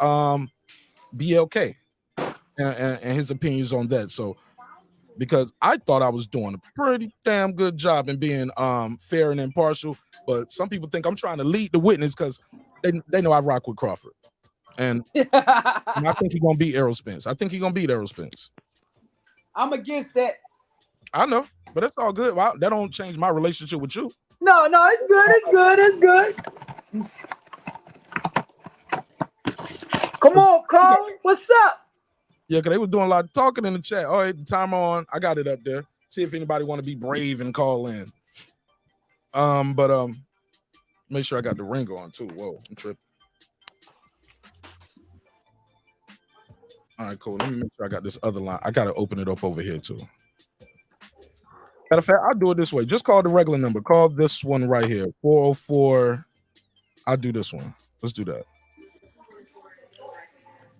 BLK and his opinions on that. So, because I thought I was doing a pretty damn good job in being fair and impartial, but some people think I'm trying to lead the witness because they know I rock with Crawford. And I think he's gonna beat Errol Spence. I'm against that. I know, but that's all good. Well, that don't change my relationship with you. No, it's good. Come on, Carl. What's up? Yeah, because they were doing a lot of talking in the chat. All right, the timer on. I got it up there. See if anybody want to be brave and call in. But make sure I got the ring on too. Whoa, I'm tripping. All right, cool. Let me make sure I got this other line. I got to open it up over here too. Matter of fact, I'll do it this way. Just call the regular number. Call this one right here. 404. I'll do this one. Let's do that.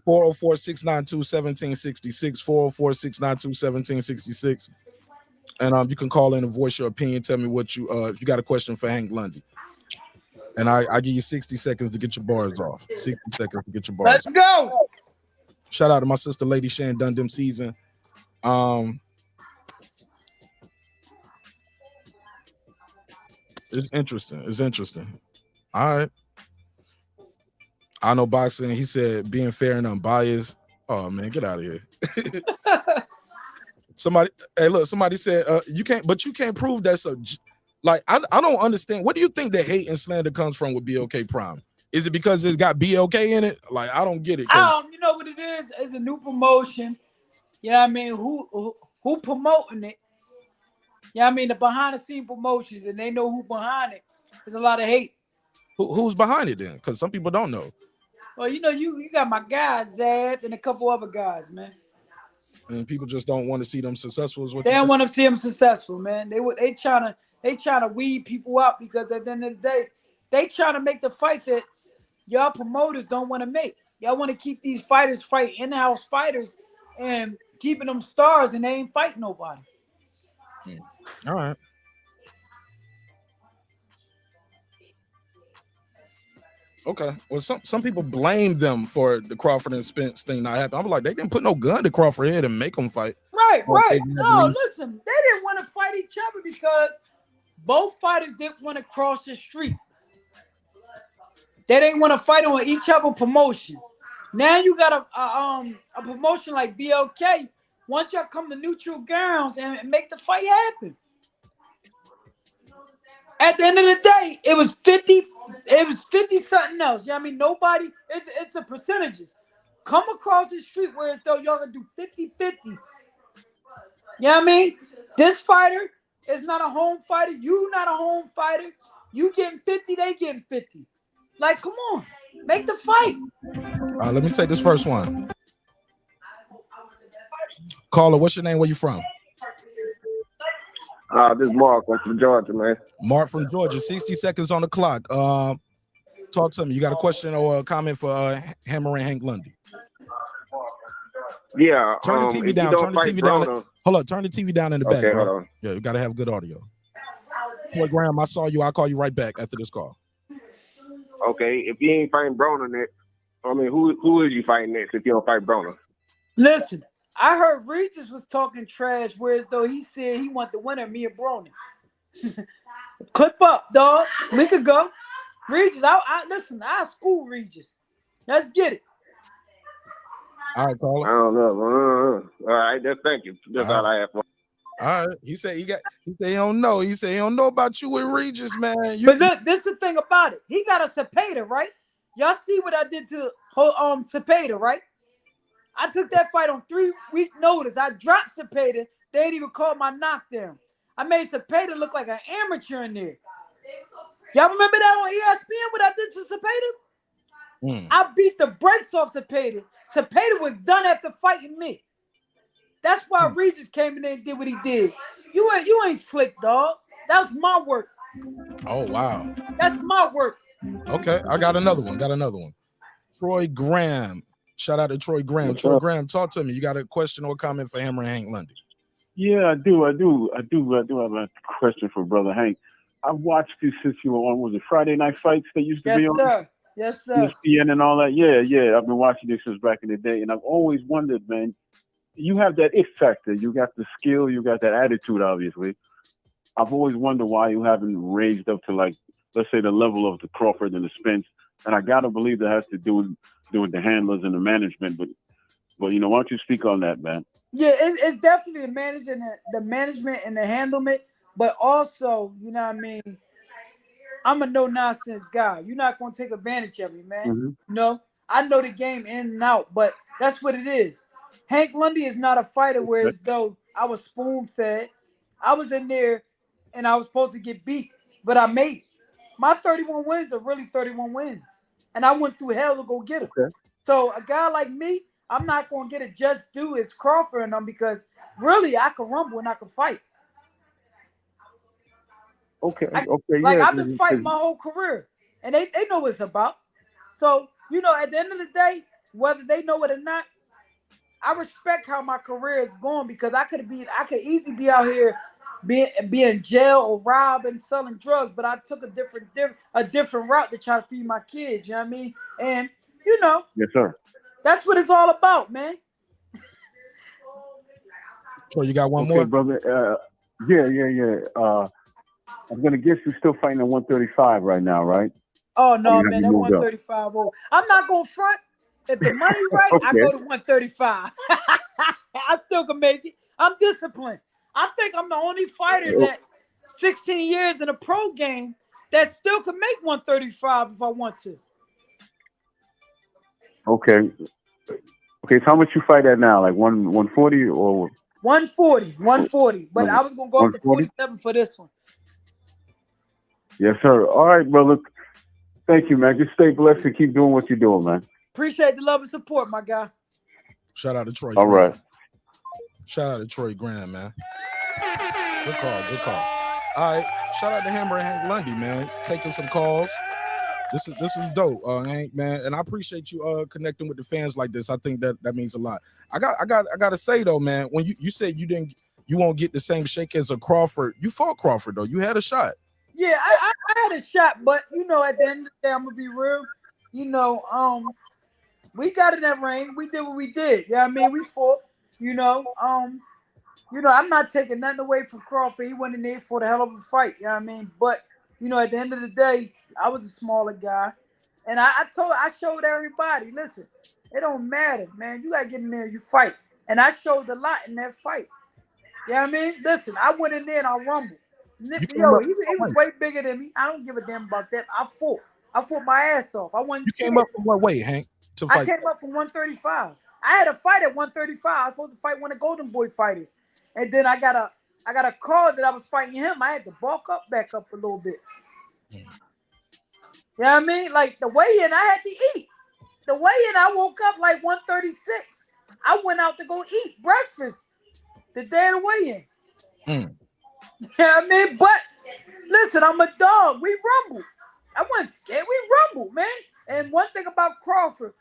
404-692-1766. 404-692-1766. And you can call in and voice your opinion. Tell me what you if you got a question for Hank Lundy. And I give you 60 seconds to get your bars off. 60 seconds to get your bars. Let's go. Shout out to my sister Lady Shan done them season. It's interesting. All right. I know boxing. He said being fair and unbiased. Oh man, get out of here. Somebody said you can't prove that's a like I don't understand. What do you think the hate and slander comes from with BLK Prime? Is it because it's got BLK in it? Like I don't get it. You know what it is? It's a new promotion. You know what I mean? Who promoting it? You know what I mean? The behind the scene promotions, and they know who behind it. There's a lot of hate. Who's behind it then? Because some people don't know. Well, you know, you got my guy Zab and a couple other guys, man. And people just don't want to see them successful. Is what they don't want to see them successful, man. They trying to weed people out because at the end of the day, they trying to make the fight that y'all promoters don't want to make. Y'all want to keep these fighters fight in-house fighters and keeping them stars, and they ain't fighting nobody. All right. Okay. Well, some people blame them for the Crawford and Spence thing not happening. I'm like, they didn't put no gun to Crawford's head and make them fight. Right. No, listen, they didn't want to fight each other because both fighters didn't want to cross the street. They didn't want to fight on each other promotion. Now you got a promotion like BLK. Once y'all come to neutral grounds and make the fight happen. At the end of the day, it was 50 something else. You know what I mean? Nobody, it's the percentages. Come across the street where it's though y'all gonna do 50-50. You know what I mean? This fighter is not a home fighter. You not a home fighter. You getting 50, they getting 50. Like, come on, make the fight. Let me take this first one. Caller, what's your name? Where you from? This is Mark. I'm from Georgia, man. Mark from Georgia. 60 seconds on the clock. Talk to me. You got a question or a comment for Hammer and Hank Lundy? Yeah. Turn the TV down. Turn the TV down. Hold up. Turn the TV down in the back, bro. Hold on. Yeah, you got to have good audio. Boy, Graham, I saw you. I'll call you right back after this call. Okay, if you ain't fighting Broner next, I mean, who is you fighting next if you don't fight Broner? Listen, I heard Regis was talking trash, whereas though he said he want the winner, me and Broner. Clip up, dog. We could go. Regis, I listen. I school Regis. Let's get it. All right, I caller. don't know. All right, thank you. That's all I have for. All right. He said he don't know. He said he don't know about you and Regis, man. But look, this is the thing about it. He got a Cepeda, right? Y'all see what I did to Cepeda, right? I took that fight on 3-week notice. I dropped Cepeda. They didn't even call my knockdown. I made Cepeda look like an amateur in there. Y'all remember that on ESPN, what I did to Cepeda? I beat the brakes off Cepeda. Cepeda was done after fighting me. That's why Regis came in there and did what he did. You ain't slick, dog. That's my work. Oh, wow. That's my work. Okay, I got another one. Troy Graham. Shout out to Troy Graham. What's Troy up? Graham, talk to me. You got a question or comment for Hammer and Hank Lundy? Yeah, I do have a question for Brother Hank. I watched you since you were on, was it Friday Night Fights that used to be on? Yes, sir. ESPN and all that. Yeah. I've been watching this since back in the day, and I've always wondered, man, you have that it factor. You got the skill. You got that attitude, obviously. I've always wondered why you haven't raised up to, like, let's say, the level of the Crawford and the Spence. And I got to believe that has to do with the handlers and the management. But why don't you speak on that, man? Yeah, it's definitely the management and the handlement, but also, you know what I mean, I'm a no-nonsense guy. You're not going to take advantage of me, man. Mm-hmm. I know the game in and out, but that's what it is. Hank Lundy is not a fighter where as though I was spoon-fed. I was in there, and I was supposed to get beat, but I made it. My 31 wins are really 31 wins, and I went through hell to go get them. Okay. So a guy like me, I'm not going to get a just due as Crawford and them because really I can rumble and I can fight. Okay. I've been fighting my whole career, and they know what it's about. So, at the end of the day, whether they know it or not, I respect how my career is going because I could easily be out here be in jail or robbing, selling drugs, but I took a different route to try to feed my kids, you know what I mean? And Yes, sir. That's what it's all about, man. Troy, you got one more? Brother. Yeah. I'm gonna guess you're still fighting at 135 right now, right? Oh no, man, that 135. I'm not gonna front. If the money right, I go to 135. I still can make it. I'm disciplined. I think I'm the only fighter that 16 years in a pro game that still can make 135 if I want to. Okay. So how much you fight at now? Like 140 or 140. But I was gonna go up to 47 for this one. Yes, sir. All right, brother. Thank you, man. Just stay blessed and keep doing what you're doing, man. Appreciate the love and support, my guy. Shout out to Troy. All right. Shout out to Troy Graham, man. Good call. All right. Shout out to Hammer and Hank Lundy, man. Taking some calls. This is dope, Hank, man. And I appreciate you connecting with the fans like this. I think that means a lot. I gotta say though, man, when you said you won't get the same shake as a Crawford, you fought Crawford though. You had a shot. Yeah, I had a shot, but at the end of the day, I'm gonna be real. We got in that ring. We did what we did. Yeah, I mean, we fought. I'm not taking nothing away from Crawford. He went in there for the hell of a fight. You know what I mean? But at the end of the day, I was a smaller guy, and I showed everybody. Listen, it don't matter, man. You gotta get in there, you fight, and I showed a lot in that fight. You know what I mean? Listen, I went in there and I rumbled. He was way bigger than me. I don't give a damn about that. I fought my ass off. I wasn't scared. Came up from what weight, Hank? I came up from 135. I had a fight at 135. I was supposed to fight one of the Golden Boy fighters, and then I got a call that I was fighting him. I had to bulk up back up a little bit. You know what I mean? Like the weigh-in, I had to eat. The weigh-in, I woke up like 136. I went out to go eat breakfast the day of the weigh-in. You know what I mean? But listen, I'm a dog. We rumbled. I wasn't scared. We rumbled, man. And one thing about Crawford,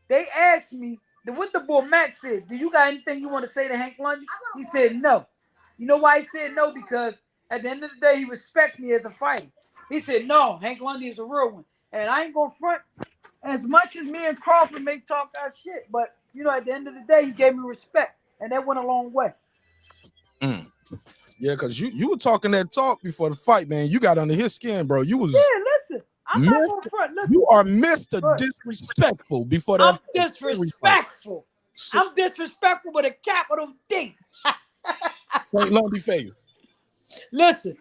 they asked me, what the boy Max said, do you got anything you want to say to Hank Lundy? He said no. You know why he said no? Because at the end of the day, he respects me as a fighter. He said, no, Hank Lundy is a real one. And I ain't gonna front as much as me and Crawford may talk our shit, but you know, at the end of the day, he gave me respect, and that went a long way. Mm. Yeah, because you were talking that talk before the fight, man. You got under his skin, bro. You was Listen, I'm not gonna front. Listen, you are Mr. Bro, Disrespectful before that. I'm disrespectful. I'm disrespectful with a capital D. St. Lundy for you. Listen.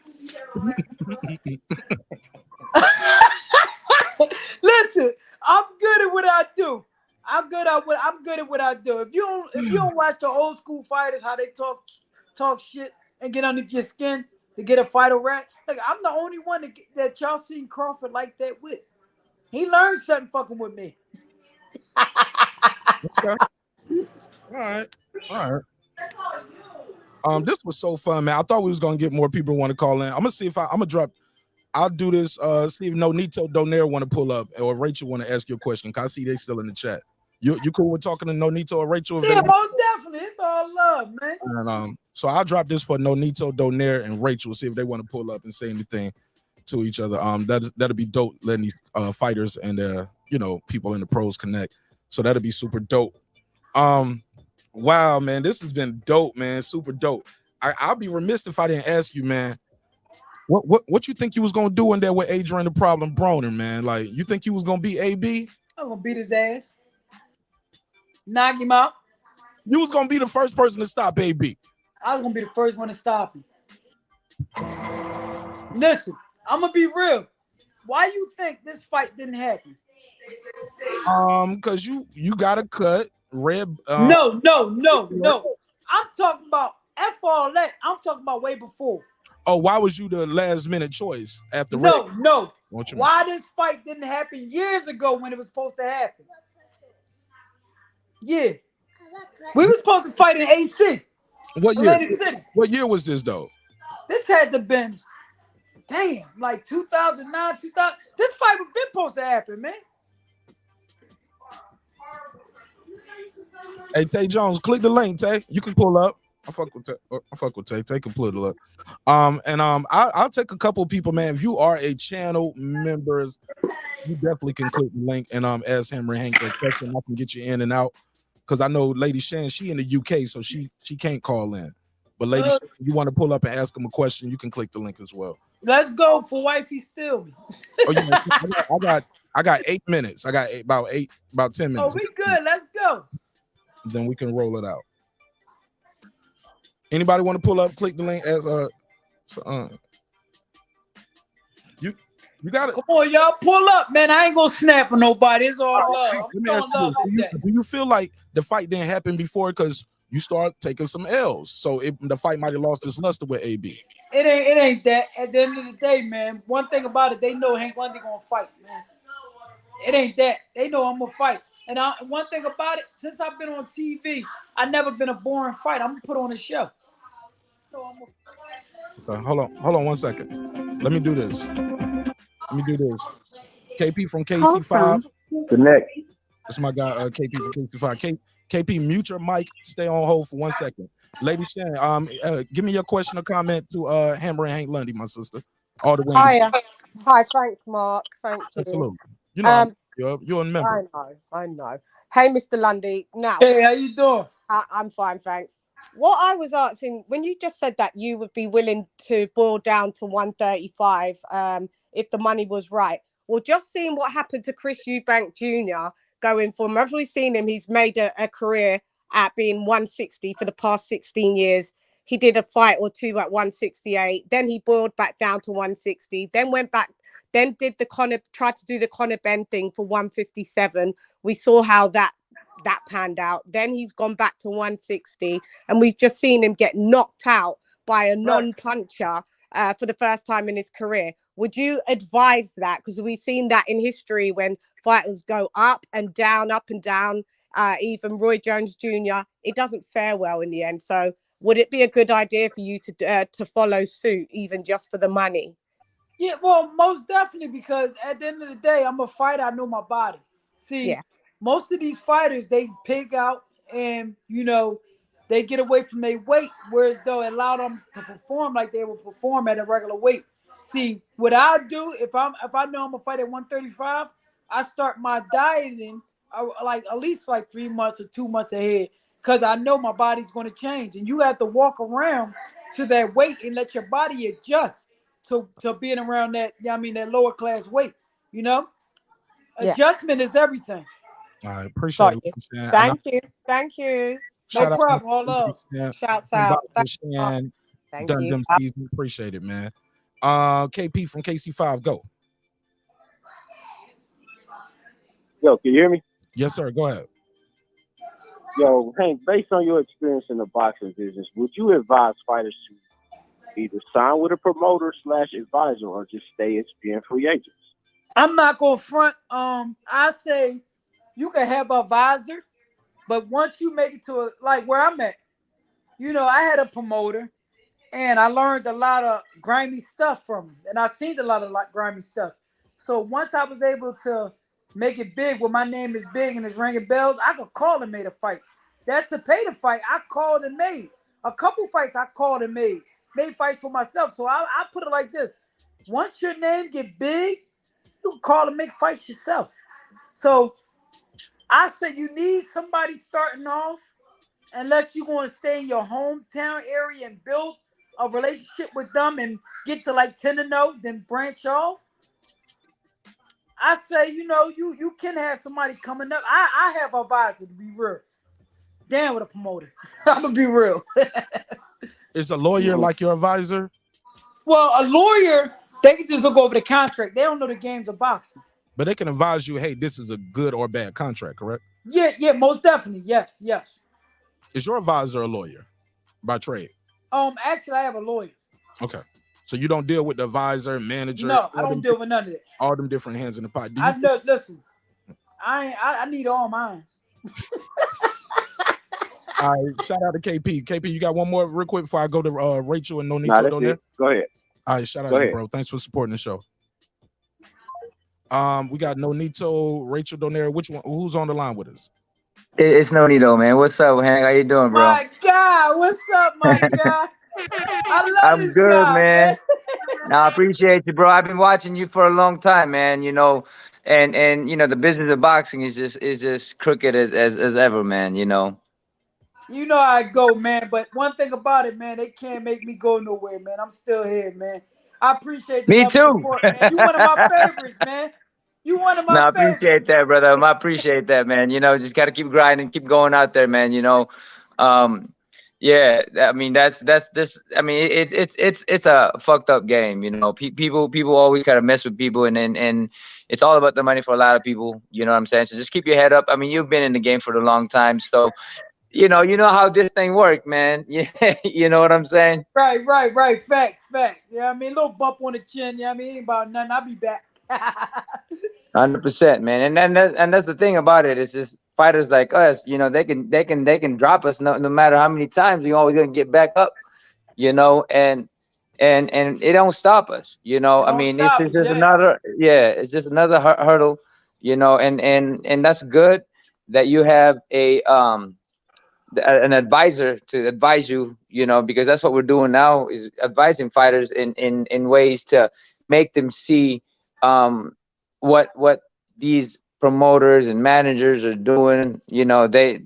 Listen, I'm good at what I do. I'm good at what I do. If you don't watch the old school fighters, how they talk shit and get underneath your skin to get a fight rat. Like, I'm the only one that y'all seen Crawford like that with. He learned something fucking with me. Okay. All right. This was so fun, man. I thought we was gonna get more people want to call in. I'm gonna see if I'm gonna drop. I'll do this. See if Nonito Donaire want to pull up or Rachel want to ask you a question. Cause I see they still in the chat. You cool with talking to Nonito or Rachel? Yeah, most definitely. It's all love, man. And, so I'll drop this for Nonito Donaire and Rachel. See if they want to pull up and say anything to each other. That'll be dope. Letting these fighters and people in the pros connect. So that'll be super dope. Wow, man, this has been dope, man. Super dope. I'll be remiss if I didn't ask you, man. What you think you was gonna do in there with Adrien the Problem Broner, man? Like, you think you was gonna beat AB? I'm gonna beat his ass, knock him out. You was gonna be the first person to stop AB. I was gonna be the first one to stop him. Listen, I'm gonna be real. Why you think this fight didn't happen? Because you got a cut. Red. No. I'm talking about F all that. I'm talking about way before. Oh, why was you the last minute choice after? No. Why this fight didn't happen years ago when it was supposed to happen? Yeah, we were supposed to fight in AC. What year? Atlantic City. What year was this though? This had to been, like 2009, 2000. This fight was been supposed to happen, man. Hey, Tay Jones, click the link, Tay. You can pull up. I fuck with Tay. Tay can pull it up. I'll take a couple of people, man. If you are a channel member, you definitely can click the link and ask Hammer and Hank that question. I can get you in and out. Because I know Lady Shan, she in the UK, so she can't call in. But Lady Shan, if you want to pull up and ask him a question, you can click the link as well. Let's go for Wifey Still Me. Oh, yeah, I got 8 minutes. I got about 10 minutes. Oh, we good. Let's go. Then we can roll it out. Anybody want to pull up? Click the link as you got it. Come on, y'all, pull up, man. I ain't gonna snap on nobody. It's all love. Let me ask you this. Do you feel like the fight didn't happen before because you start taking some L's? So the fight might have lost its luster with AB. It ain't that. At the end of the day, man, one thing about it, they know Hank Lundy gonna fight, man. It ain't that. They know I'm gonna fight. And one thing about it, since I've been on TV, I've never been a boring fight. I'm gonna put on a show. Hold on 1 second. Let me do this. KP from KC5. The next. That's my guy, KP from KC5. KP, mute your mic. Stay on hold for 1 second. Lady Shan, give me your question or comment to Hammer and Hank Lundy, my sister. All the way. Hi, thanks, Mark. Thank you. Absolutely. You know, you're a member. I know. Hey, Mr. Lundy. Now, hey, how you doing? I'm fine, thanks. What I was asking, when you just said that you would be willing to boil down to 135 if the money was right. Well, just seeing what happened to Chris Eubank Jr. going from, as we've seen him, he's made a career at being 160 for the past 16 years. He did a fight or two at 168. Then he boiled back down to 160. Then went back, then tried to do the Conor Benn thing for 157. We saw how that panned out. Then he's gone back to 160. And we've just seen him get knocked out by a non-puncher for the first time in his career. Would you advise that? Because we've seen that in history when fighters go up and down. Even Roy Jones Jr., it doesn't fare well in the end. So would it be a good idea for you to follow suit, even just for the money? Yeah, well, most definitely, because at the end of the day, I'm a fighter. I know my body. See, most of these fighters, they pig out and, they get away from their weight, whereas though it allowed them to perform like they would perform at a regular weight. See, what I do if I know I'm gonna fight at 135, I start my dieting like at least like 3 months or 2 months ahead, because I know my body's gonna change, and you have to walk around to that weight and let your body adjust to being around that. I mean that lower class weight. You know, Yeah. adjustment is everything. I appreciate Got it, you. Shan. And I Thank you. Thank you. No shout Thank out you. to problem. All love. Shan. Shouts From out. Dr. Shan. Thank Done you. them season. Appreciate it, man. KP from KC5, go. Yo, can you hear me? Yes, sir. Go ahead. Yo, Hank, based on your experience in the boxing business, would you advise fighters to either sign with a promoter / advisor or just stay as being free agents? I'm not gonna front. I say you can have an advisor, but once you make it to like where I'm at, I had a promoter, and I learned a lot of grimy stuff from him, and I seen a lot of grimy stuff. So once I was able to make it big, where my name is big and it's ringing bells, I could call and made a fight. That's the pay to fight. I called and made a couple fights. I called and made fights for myself. So I put it like this: once your name get big, you can call and make fights yourself. So I said you need somebody starting off, unless you want to stay in your hometown area and build a relationship with them and get to like 10-0, then branch off. I say, you can have somebody coming up. I have an advisor, to be real. Damn with a promoter. I'm gonna be real. Is a lawyer like your advisor? Well, a lawyer, they can just look over the contract. They don't know the games of boxing. But they can advise you, hey, this is a good or bad contract, correct? Yeah, most definitely. Yes. Is your advisor a lawyer by trade? Actually, I have a lawyer. Okay. So you don't deal with the advisor, manager? No, I don't deal with none of that. All them different hands in the pot. I know. Listen, I need all mine. All right, shout out to KP. KP, you got one more real quick before I go to Rachel and Nonito That's down there? it. Go ahead. All right, shout out to you, bro. Thanks for supporting the show. We got Nonito, Rachel Donaire. Which one? Who's on the line with us? It's Nonito, man. What's up, Hank? How you doing, bro? My God, what's up, my guy? I love I'm this good, guy, man. I appreciate you, bro. I've been watching you for a long time, man. And the business of boxing is just crooked as ever, man. You know how I go, man. But one thing about it, man, they can't make me go nowhere, man. I'm still here, man. I appreciate the Me love too. and support, man. You one of my favorites, man. You one of my No, I favorites. appreciate that, brother. I appreciate that, man. Just gotta keep grinding, keep going out there, man. Yeah. I mean, that's just. I mean, it's a fucked up game. People always kind of mess with people, and it's all about the money for a lot of people. You know what I'm saying? So just keep your head up. I mean, you've been in the game for a long time, so you know how this thing works, man. Yeah, you know what I'm saying? Right. Facts. Yeah, I mean, a little bump on the chin. Yeah, I mean, ain't about nothing. I'll be back. 100%, man. And that's the thing about it. It's just fighters like us. They can drop us no matter how many times. We always gonna get back up. And it don't stop us. I mean, it's just another. Yeah, it's just another hurdle. And that's good that you have an advisor to advise you, because that's what we're doing now, is advising fighters in ways to make them see what these promoters and managers are doing. They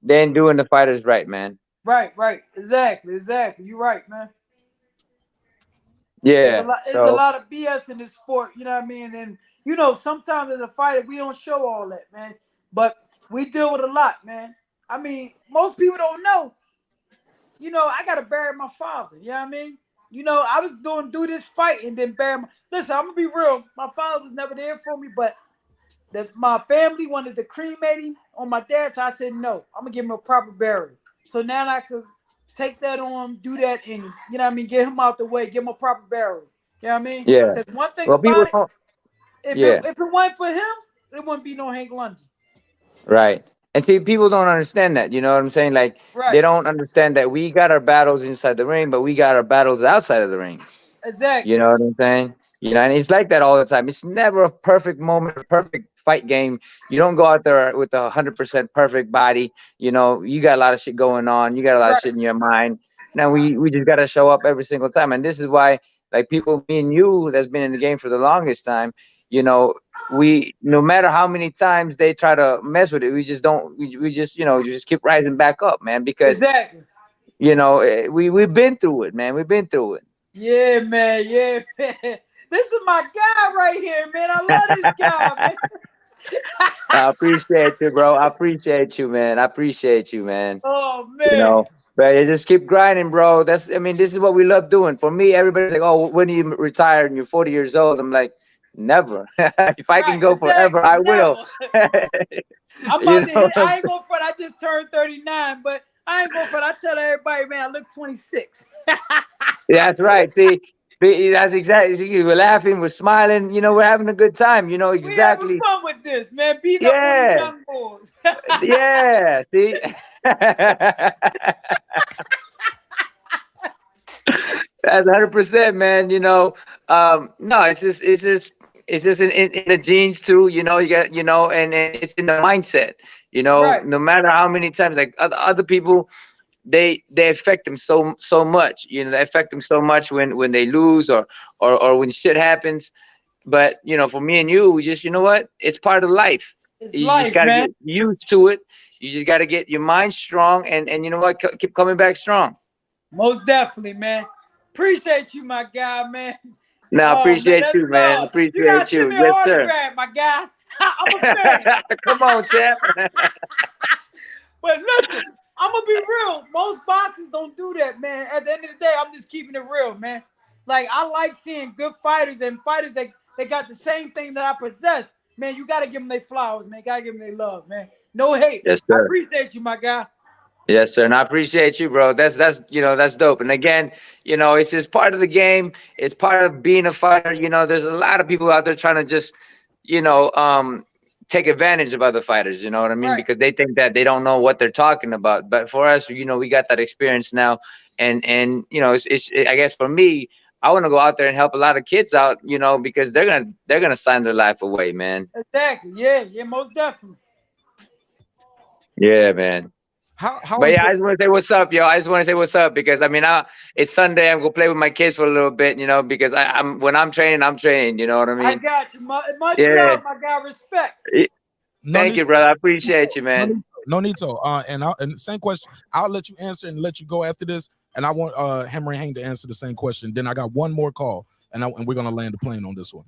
ain't doing the fighters right, man. Right. Exactly. You're right, man. Yeah. There's a lot of BS in this sport, you know what I mean? And sometimes as a fighter, we don't show all that, man. But we deal with a lot, man. I mean, most people don't know. I gotta bury my father. You know what I mean? I was do this fight and then bury my. Listen, I'm gonna be real. My father was never there for me, but my family wanted to cremate him on my dad's. So I said no. I'm gonna give him a proper burial. So now I could take that on, do that, and get him out the way, give him a proper burial. You know what I mean? Yeah. Because one thing about it, if it weren't for him, it wouldn't be no Hank Lundy. Right. And see, people don't understand that. You know what I'm saying? Like, They don't understand that we got our battles inside the ring, but we got our battles outside of the ring. Exactly. You know what I'm saying? And it's like that all the time. It's never a perfect moment, a perfect fight game. You don't go out there with a 100% perfect body. You got a lot of shit going on. You got a lot of shit in your mind. Now we just got to show up every single time. And this is why like people, me and you, that's been in the game for the longest time, you know, we, no matter how many times they try to mess with it, we just don't, we just, you know, you just keep rising back up, man, because, Exactly. you know, we've been through it, man. We've been through it. Yeah, man. Yeah, man. This is my guy right here, man. I love this guy, man. I appreciate you, bro. I appreciate you, man. I appreciate you, man. Oh You man. know, but you just keep grinding, bro. That's, I mean, this is what we love doing. For me, everybody's like, oh, when do you retire and you're 40 years old? I'm like, never. If I can Right, go forever, exactly. I will. Never. I'm You about to know hit. what I'm I ain't saying? going front. I just turned 39, but I ain't going front. I tell everybody, man, I look 26. That's right. See, that's exactly. See, we're laughing, we're smiling. You know, we're having a good time. You know We having exactly. fun with this, man. Beating up on these Yeah, young boys. yeah. See. That's 100%, man. You know, no, it's just in the genes too. You know, you got, you know, and it's in the mindset. You know, Right. no matter how many times, like other people, they affect them so much. You know, they affect them so much when they lose or when shit happens. But you know, for me and you, we just, you know what? It's part of life. It's You just life, got to man. get used to it. You just got to get your mind strong, and you know what? Keep coming back strong. Most definitely, man. Appreciate you, my guy, man. No, I Oh man, appreciate that's you, man. love. You gotta Appreciate send you. me an Yes, sir. autograph, my guy. I'm a fan. Come on, champ. But listen, I'm gonna be real. Most boxers don't do that, man. At the end of the day, I'm just keeping it real, man. Like I like seeing good fighters and fighters that they got the same thing that I possess. Man, you gotta give them their flowers, man. Gotta give them their love, man. No hate. Yes, I sir. appreciate you, my guy. Yes, sir. And I appreciate you, bro. That's you know, that's dope. And again, you know, it's just part of the game. It's part of being a fighter. You know, there's a lot of people out there trying to just, you know, take advantage of other fighters. You know what I mean? Right. Because they think that they don't know what they're talking about. But for us, you know, we got that experience now, and you know, I guess for me, I want to go out there and help a lot of kids out. You know, because they're gonna sign their life away, man. Exactly. Yeah, yeah, most definitely. Yeah, man. How But yeah, I important? just want to say what's up, yo. I just want to say what's up because I mean, it's Sunday. I'm gonna play with my kids for a little bit, you know, because I'm when I'm training, I'm training. You know what I I mean? got you. Much Yeah. love, my guy. Respect. Eh, No Thank need. you, brother. I appreciate you, No man. need. No need to. And same question. I'll let you answer and let you go after this. And I want Hammer and Hang to answer the same question. Then I got one more call, and we're gonna land the plane on this one.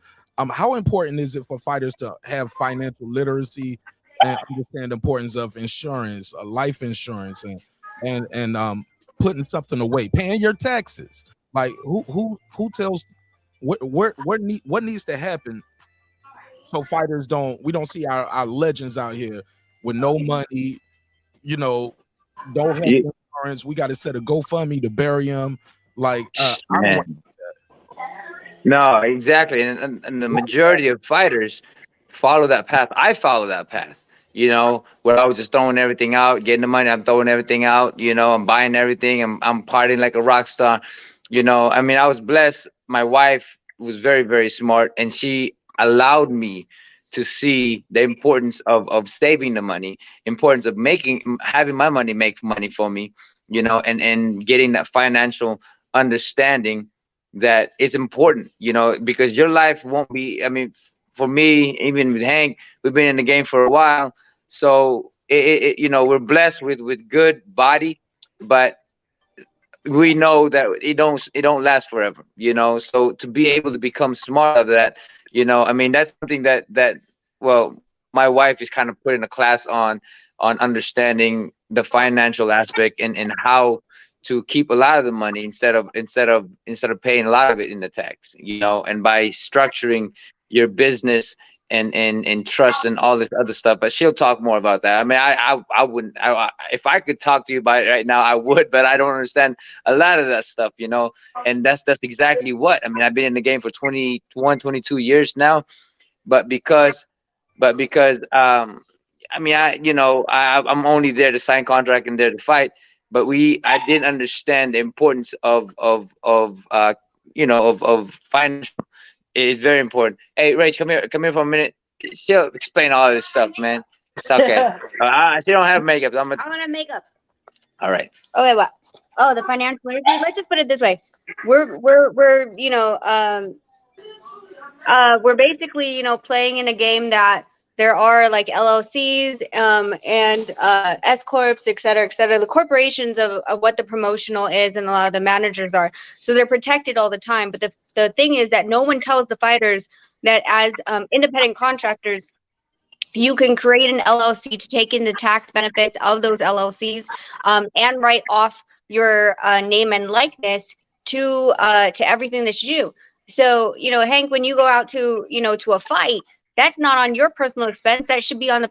How important is it for fighters to have financial literacy and understand the importance of insurance, life insurance, and putting something away, paying your taxes? Like who tells what needs to happen so fighters we don't see our legends out here with no money, you know, don't have You, insurance. We got to set a GoFundMe to bury them. Like I don't want. man. No, exactly. And the majority of fighters follow that path. I follow that path. You know, where I was just throwing everything out, getting the money, I'm throwing everything out, you know, I'm buying everything, I'm partying like a rock star. You know, I mean, I was blessed. My wife was very, very smart and she allowed me to see the importance of saving the money, importance of having my money make money for me, you know, and getting that financial understanding that it's important, you know, because your life won't be, I mean, for me, even with Hank, we've been in the game for a while. So you know, we're blessed with good body, but we know that it don't last forever, you know. So to be able to become smart of that, you know, I mean, that's something that well, my wife is kind of putting a class on understanding the financial aspect and how to keep a lot of the money instead of paying a lot of it in the tax, you know, and by structuring your business and trust and all this other stuff. But she'll talk more about that. I mean, I wouldn't, if I could talk to you about it right now, I would, but I don't understand a lot of that stuff, you know. And that's exactly what I mean. I've been in the game for 21, 22 years now, but because I mean, I'm only there to sign contract and there to fight. But I didn't understand the importance of you know, of financial. It's very important. Hey, Rach, come here for a minute. She'll explain all this stuff, man. It's okay. She don't have makeup. I'm gonna have makeup. All right. Okay, what? Oh, the financial literacy. Let's just put it this way: we're we're basically playing in a game that there are like LLCs and S corps, et cetera, et cetera. The corporations of what the promotional is, and a lot of the managers are. So they're protected all the time. But the thing is that no one tells the fighters that as independent contractors, you can create an LLC to take in the tax benefits of those LLCs and write off your name and likeness to everything that you do. So, Hank, when you go out to a fight, that's not on your personal expense. That should be on the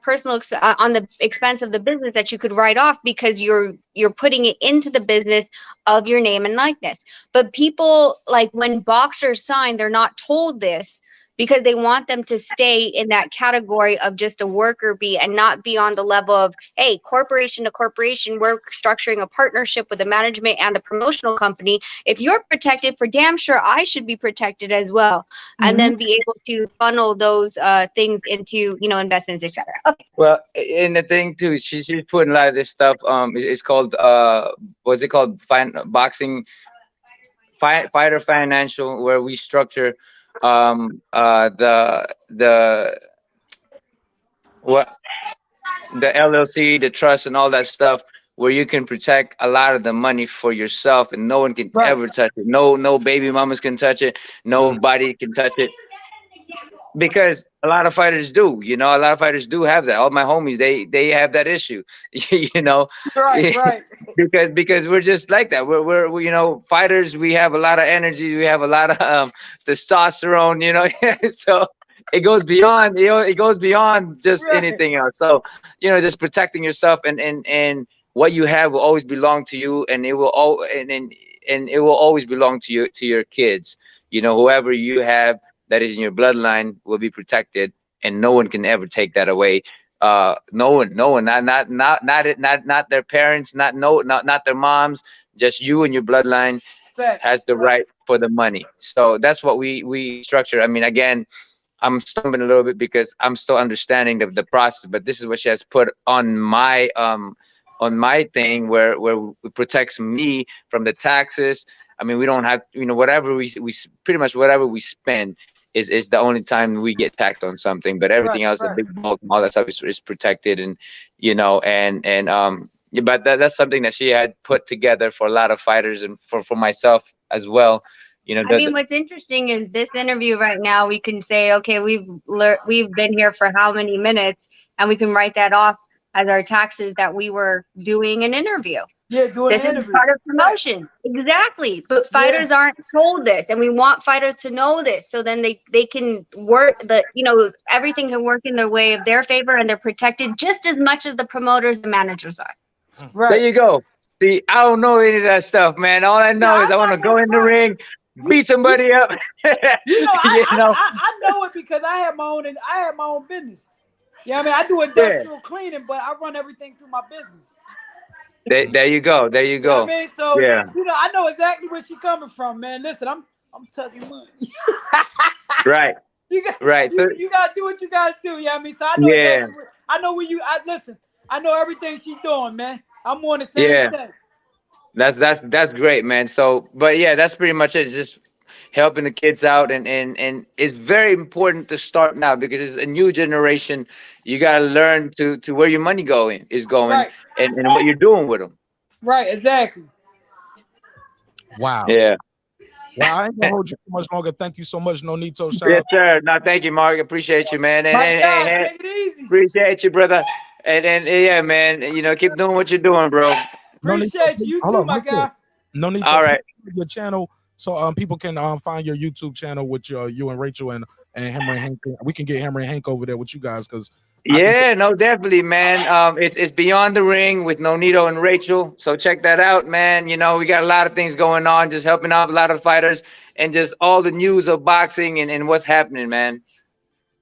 on the expense of the business that you could write off because you're putting it into the business of your name and likeness. But people, like when boxers sign, they're not told this because they want them to stay in that category of just a worker bee and not be on the level of, hey, corporation to corporation, we're structuring a partnership with the management and the promotional company. If you're protected, for damn sure I should be protected as well. And then be able to funnel those things into, investments, etc. Okay. Well, and the thing too, she's putting a lot of this stuff. It's called what's it called? Fighter Financial, where we structure the what the LLC, the trust, and all that stuff, where you can protect a lot of the money for yourself, and no one can ever touch it. No baby mamas can touch it. Nobody can touch it. Because a lot of fighters do, a lot of fighters do have that. All my homies, they have that issue, Right. because we're just like that. We're fighters. We have a lot of energy. We have a lot of testosterone, so it goes beyond, it goes beyond just anything else. So, just protecting yourself and what you have will always belong to you, and it will and it will always belong to your kids. Whoever you have that is in your bloodline will be protected, and no one can ever take that away. No one, not their parents, not their moms, just you and your bloodline has the right for the money. So that's what we structure. I mean, again, I'm stumbling a little bit because I'm still understanding the process, but this is what she has put on my thing, where it protects me from the taxes. I mean, we don't have, whatever we pretty much whatever we spend is the only time we get taxed on something, but everything else, the big bulk, all that stuff is protected, and but that's something that she had put together for a lot of fighters and for myself as well. I mean, what's interesting is this interview right now, we can say, okay, we've been here for how many minutes, and we can write that off as our taxes that we were doing an interview. Yeah, doing this an is interview. part of promotion. Exactly. But fighters aren't told this, and we want fighters to know this, so then they can work everything can work in their way of their favor, and they're protected just as much as the promoters and managers are. Right. There you go. See, I don't know any of that stuff, man. All I know is I want to go in the ring, beat somebody up. I know it because I have my own business. Yeah, I mean, I do industrial cleaning, but I run everything through my business. There you go. There you go. You know I mean, so I know exactly where she's coming from, man. Listen, I'm tucking money. Right. You gotta do what you gotta do. You know what I mean? So I know exactly I know where listen. I know everything she's doing, man. I'm on the same thing. That's great, man. So, but yeah, that's pretty much it. It's just helping the kids out, and it's very important to start now because it's a new generation. You gotta learn to where your money is going, and what you're doing with them. Right, exactly. Wow. Yeah. Well, I ain't gonna hold you too much longer. Thank you so much, Nonito. Yes, sir. No, thank you, Mark. Appreciate you, man. And take it easy. Appreciate you, brother. And yeah, man. Keep doing what you're doing, bro. Appreciate you too, my guy. Nonito. All right. Your channel, so people can find your YouTube channel with you and Rachel and Hammer and Hank. We can get Hammer and Hank over there with you guys because. Yeah, no, definitely, man. It's Beyond the Ring with Nonito and Rachel. So check that out, man. We got a lot of things going on, just helping out a lot of fighters and just all the news of boxing and what's happening, man.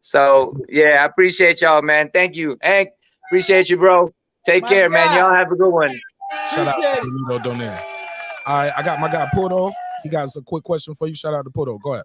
So yeah, I appreciate y'all, man. Thank you, Hank. Appreciate you, bro. Take care, man. Y'all have a good one. Shout out to Nonito Donaire. All right, I got my guy Porto. He got a quick question for you. Shout out to Porto. Go ahead.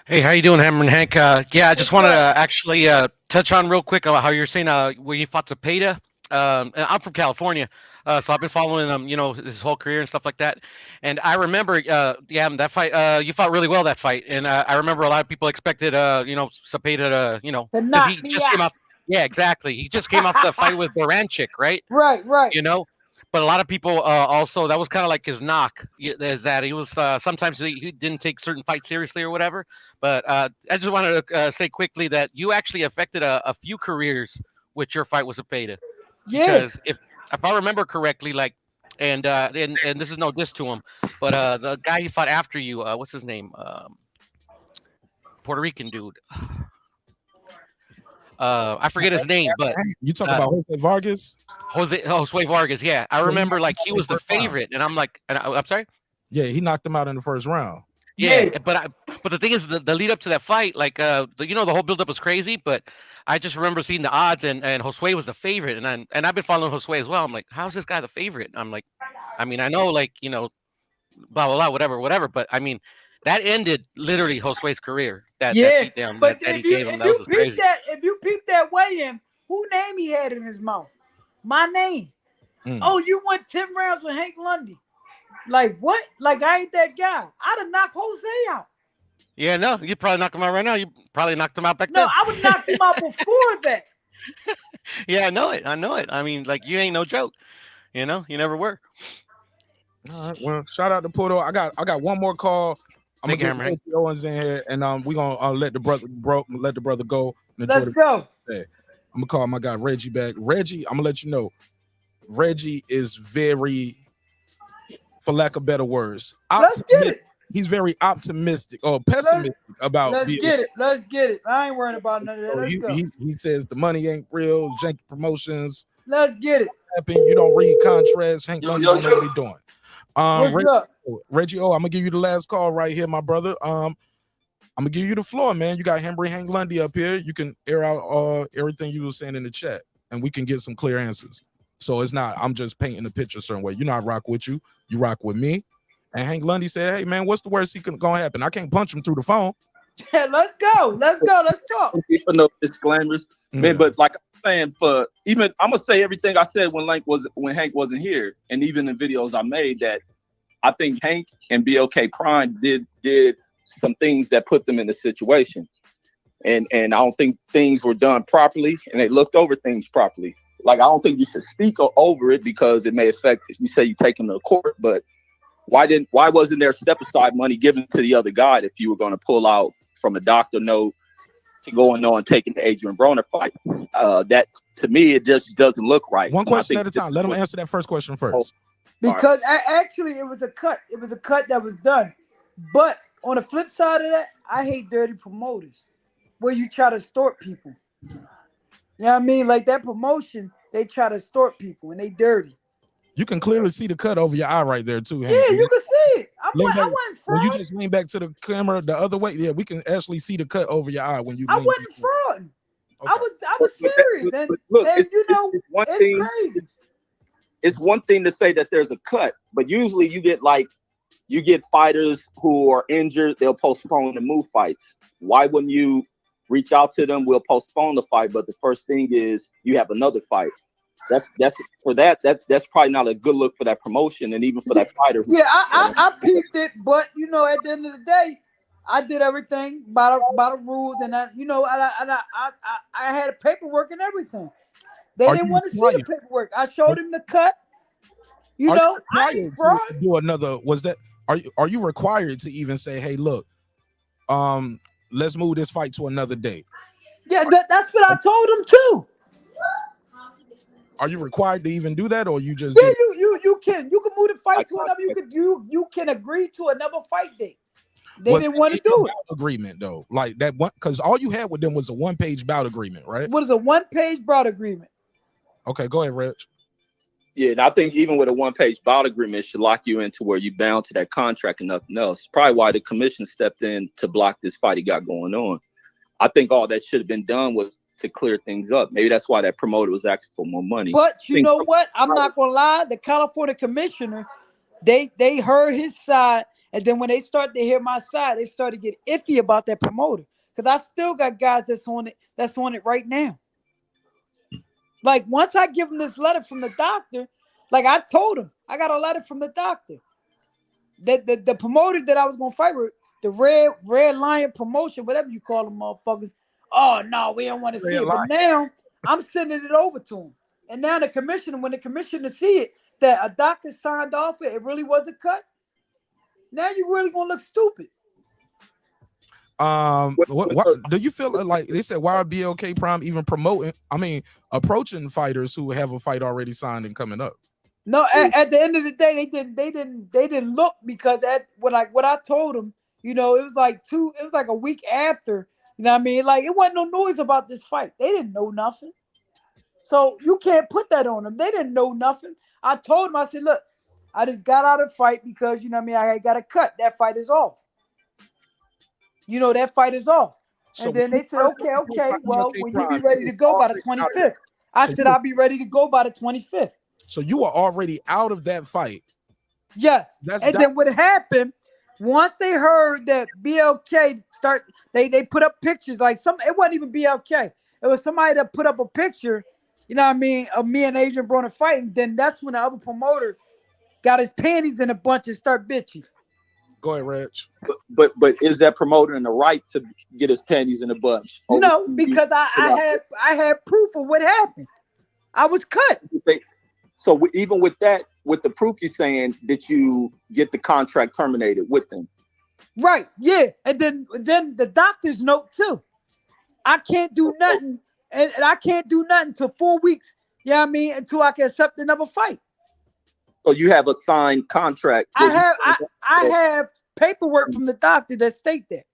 Hey, how you doing, Hammer and Hank? Yeah, I just wanted to actually touch on real quick about how you're saying where you fought Zepeda. I'm from California. So I've been following him, his whole career and stuff like that. And I remember, yeah, that fight, you fought really well that fight. And I remember a lot of people expected, Cepeda to, To because he knock me just came out. off. Yeah, exactly. He just came off the fight with Boranchik, right? Right, right. You know, but a lot of people also that was kind of like his knock is that he was sometimes he didn't take certain fights seriously or whatever. But I just wanted to say quickly that you actually affected a few careers with your fight with Cepeda, Yeah. because if I remember correctly, like, and this is no diss to him, but the guy he fought after you, what's his name? Puerto Rican dude. I forget his name, but You talk uh, about Jose Vargas? Jose Vargas. Yeah, I Yeah, he remember knocked him like out he in the was the first round. favorite, and I'm like, I'm sorry. Yeah, he knocked him out in the first round. Yeah, Yeah. but the thing is, the lead up to that fight, like, the whole build up was crazy. But I just remember seeing the odds, and Josue was the favorite, and I've been following Josue as well. I'm like, how's this guy the favorite? I'm like, I mean, I know, like, blah blah blah, whatever. But I mean, that ended literally Josue's career. That Yeah. beatdown But that he if you gave him, if that was you just peep crazy. that if you peep that weigh in, who name he had in his mouth? My name. Mm. Oh, you went 10 rounds with Hank Lundy. Like what? Like I ain't that guy. I'd have knocked Jose out. Yeah, no, you probably knock him out right now. You probably knocked him out back No, then. I would knock him out before that. Yeah, I know it. I know it. I mean, like, you ain't no joke. You never were. All right. Well, shout out to Porto. I got one more call. I'm gonna Thank you, get Hammer Hank. Reggie Owens in here, and we're gonna let the brother go. And enjoy Let's go. day. I'm gonna call my guy Reggie back. Reggie, I'm gonna let you know. Reggie is very, for lack of better words, Let's get it. He's very optimistic or pessimistic about Let's being. get it. Let's get it. I ain't worrying about none of that. So Let's go. he says the money ain't real. Janky promotions. Let's get it. You don't read contracts. Hank Lundy don't know what he's doing. What's up? Reggie O, I'm gonna give you the last call right here, my brother. I'm gonna give you the floor, man. You got Hank Lundy up here. You can air out everything you were saying in the chat, and we can get some clear answers. So it's not I'm just painting the picture a certain way. You know, I rock with you. You rock with me. And Hank Lundy said, "Hey, man, what's the worst gonna happen? I can't punch him through the phone." Yeah, let's go. Let's go. Let's talk. For no disclaimers, man. But like I'm saying, I'm gonna say everything I said when Hank wasn't here, and even the videos I made, that I think Hank and BLK Prime did some things that put them in the situation, and I don't think things were done properly, and they looked over things properly. Like, I don't think you should speak over it because it may affect. You say you take him to court, but why wasn't there step aside money given to the other guy if you were going to pull out from a doctor note to going on taking the Adrien Broner fight? That, to me, it just doesn't look right. One question at a time. Let him answer that first question first. Because actually it was a cut. It was a cut that was done. But on the flip side of that, I hate dirty promoters where you try to extort people. You know what I mean? Like that promotion, they try to extort people and they dirty. You can clearly see the cut over your eye right there too, Hank. Yeah, you can see it. I wasn't when fraud. you just lean back to the camera the other way, yeah, we can actually see the cut over your eye when you. I wasn't fraud. Okay. I was serious, and you know, it's crazy. It's one thing to say that there's a cut, but usually you get fighters who are injured, they'll postpone the move fights. Why wouldn't you reach out to them? We'll postpone the fight, but the first thing is you have another fight. That's probably not a good look for that promotion and even for that fighter. Yeah, I peeped it, but you know, at the end of the day, I did everything by the rules, and I had a paperwork and everything. They didn't want to see the paperwork. I showed him the cut. I ain't fraud. Do another. Are you required to even say, hey, look, let's move this fight to another day? Yeah, that's what I told him too. Are you required to even do that, or you just? Yeah, you can move the fight to another. You can agree to another fight date. They didn't want to do it. Agreement though, like that one, because all you had with them was a 1-page bout agreement, right? What is a 1-page bout agreement? Okay, go ahead, Reg. Yeah, and I think even with a 1-page bout agreement, it should lock you into where you're bound to that contract and nothing else. It's probably why the commission stepped in to block this fight he got going on. I think all that should have been done was to clear things up. Maybe that's why that promoter was asking for more money. But you know what? I'm not gonna lie. The California commissioner, they heard his side, and then when they start to hear my side, they start to get iffy about that promoter. Because I still got guys that's on it right now. Like once I give them this letter from the doctor, Like I told him, I got a letter from the doctor that the promoter that I was gonna fight with, the Red Lion promotion, whatever you call them, motherfuckers. Oh no, we don't want to see it. But now I'm sending it over to him, and now the commissioner, when the commissioner see it, that a doctor signed off it really was a cut. Now you really gonna look stupid. What do you feel like? They said, why are BLK Prime even promoting? I mean, approaching fighters who have a fight already signed and coming up. No, at the end of the day, they didn't look, because what I told them, it was like a week after, you know what I mean? Like it wasn't no noise about this fight. They didn't know nothing. So you can't put that on them. They didn't know nothing. I told them, I said, look, I just got out of the fight because, you know what I mean, I got a cut. That fight is off. That fight is off. So and then they said, okay, well, when you be ready to go by the 25th, I said, I'll be ready to go by the 25th. So you are already out of that fight. Yes. Then what happened, once they heard that BLK they put up pictures, like it wasn't even BLK. It was somebody that put up a picture, you know what I mean, of me and Adrien Broner fighting. Then that's when the other promoter got his panties in a bunch and start bitching. Go ahead, Reg. But is that promoter in the right to get his panties in a bunch? No, because I had proof of what happened. I was cut. So even with that, with the proof, you're saying that you get the contract terminated with them. Right. Yeah. And then the doctor's note too. I can't do nothing, and I can't do nothing till 4 weeks. You know what I mean? Until I can accept another fight. So you have a signed contract. I have paperwork from the doctor that state that.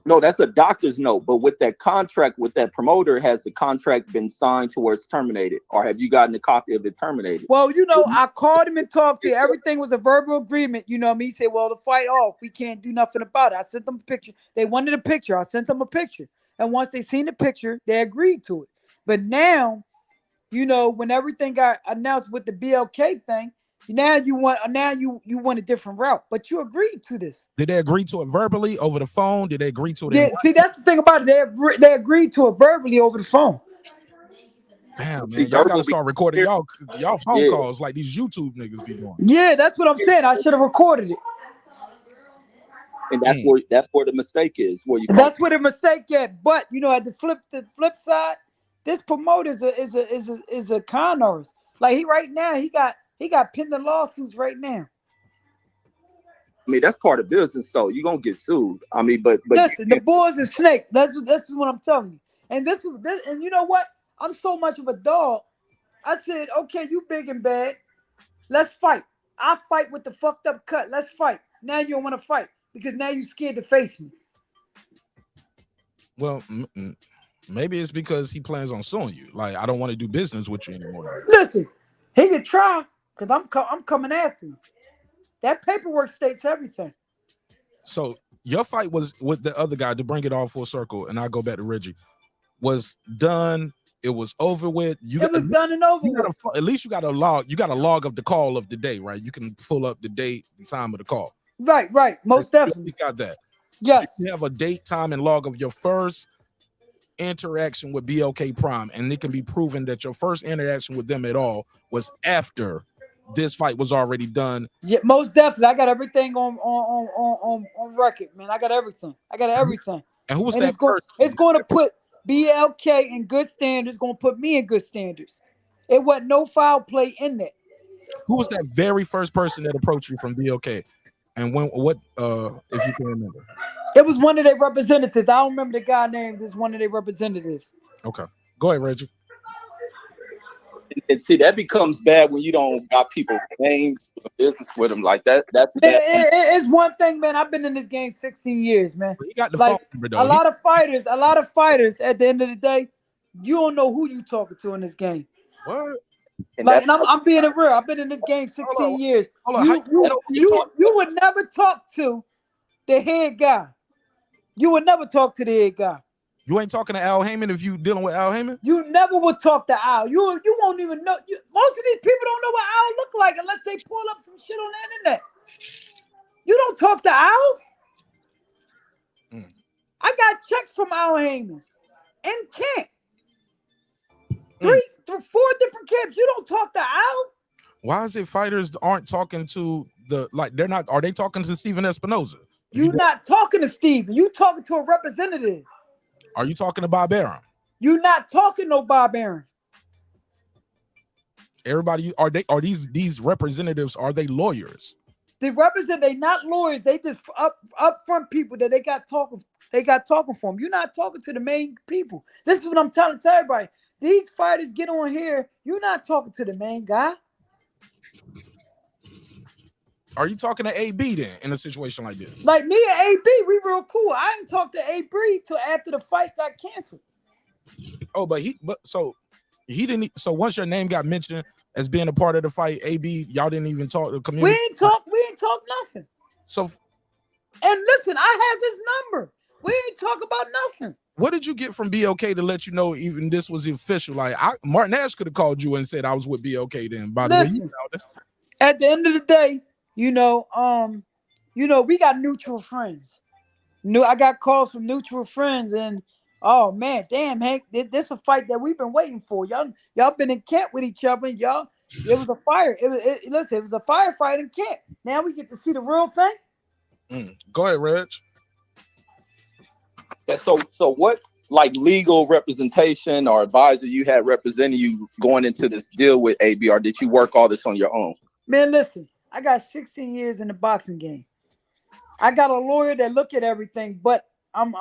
No, that's a doctor's note. But with that contract, with that promoter, has the contract been signed to where it's terminated? Or have you gotten a copy of it terminated? Well, I called him and talked to him. Everything was a verbal agreement. You know what I mean? He said, well, the fight off. We can't do nothing about it. I sent them a picture. They wanted a picture. I sent them a picture. And once they seen the picture, they agreed to it. But now, when everything got announced with the BLK thing, now you want a different route, but you agreed to this. Did they agree to it verbally over the phone? Did they agree to it? Yeah, see, that's the thing about it. They agreed to it verbally over the phone. Damn, man, y'all gotta start recording y'all phone calls like these YouTube niggas be doing. Yeah, that's what I'm saying. I should have recorded it. And that's where the mistake is. That's where the mistake at. But at the flip side, this promoter is a con artist. Like he got pending lawsuits right now. I mean, that's part of business, though. You're gonna get sued. I mean, but listen, the boys is snake. This is what I'm telling you. And this, and you know what? I'm so much of a dog. I said, okay, you big and bad. Let's fight. I fight with the fucked up cut. Let's fight. Now you don't want to fight because now you're scared to face me. Well, maybe it's because he plans on suing you. Like, I don't want to do business with you anymore. Listen, he could try because I'm coming after him. That paperwork states everything. So your fight was with the other guy, to bring it all full circle, and I'll go back to Reggie, was done. It was over with. It was done and over with. At least you got a log. You got a log of the call of the day, right? You can pull up the date and time of the call. Right. Most definitely. You got that. Yes. You have a date, time, and log of your first interaction with BLK Prime, and it can be proven that your first interaction with them at all was after this fight was already done. Yeah, most definitely. I got everything on record, man. I got everything. And who was that person? It's going to put BLK in good standards. Going to put me in good standards. It wasn't no foul play in that. Who was that very first person that approached you from BLK? And what if you can remember? It was one of their representatives. I don't remember the guy name. This is one of their representatives. Okay. Go ahead, Reggie. And see, that becomes bad when you don't got people named business with them like that. That's bad. It's one thing, man. I've been in this game 16 years, man. He got the like phone number, though. a lot of fighters. At the end of the day, you don't know who you talking to in this game. What? And I'm being real. I've been in this game 16 years. You would never talk to the head guy. You would never talk to the head guy. You ain't talking to Al Heyman if you dealing with Al Heyman? You never would talk to Al. You won't even know. Most of these people don't know what Al look like unless they pull up some shit on the internet. You don't talk to Al. I got checks from Al Heyman in camp. 4 different camps. You don't talk to Al. Why is it fighters aren't talking to the they're not? Are they talking to Steven Espinoza? You're not talking to Steven. You talking to a representative. Are you talking to Bob Arum? You're not talking to Bob Arum. Everybody, are these representatives? Are they lawyers? They represent. They not lawyers. They just upfront people that they got talking. They got talking for them. You're not talking to the main people. This is what I'm telling to everybody. These fighters get on here. You're not talking to the main guy. Are you talking to AB then in a situation like this? Like me and AB, we real cool. I didn't talk to AB till after the fight got canceled. Oh, so he didn't. So once your name got mentioned as being a part of the fight, AB, y'all didn't even talk to the community. We ain't talk nothing. So, and listen, I have his number. We ain't talk about nothing. What did you get from BLK to let you know even this was official? Like Martin Nash could have called you and said I was with BLK then. By the way, you know this. At the end of the day, we got neutral friends. I got calls from neutral friends, and oh man, damn, Hank, this a fight that we've been waiting for. Y'all been in camp with each other. It was a fire. It was a firefight in camp. Now we get to see the real thing. Go ahead, Reg. Yeah, so what legal representation or advisor you had representing you going into this deal with AB, or did you work all this on your own? Man, listen, I got 16 years in the boxing game. I got a lawyer that look at everything, but I'm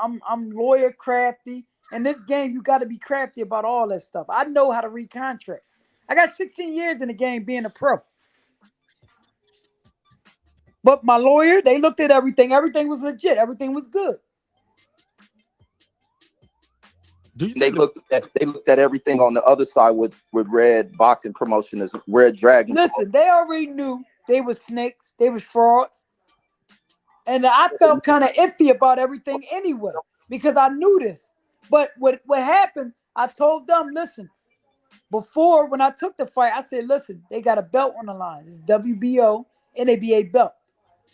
lawyer crafty. In this game, you got to be crafty about all that stuff. I know how to read contracts. I got 16 years in the game being a pro. But my lawyer, they looked at everything. Everything was legit. Everything was good. They looked at everything on the other side with Red Boxing Promotion as Red Dragon. Listen, they already knew they were snakes. They was frauds. And I felt kind of iffy about everything anyway because I knew this. But what happened, I told them, listen, before when I took the fight, I said, listen, they got a belt on the line. It's WBO, NABA belt.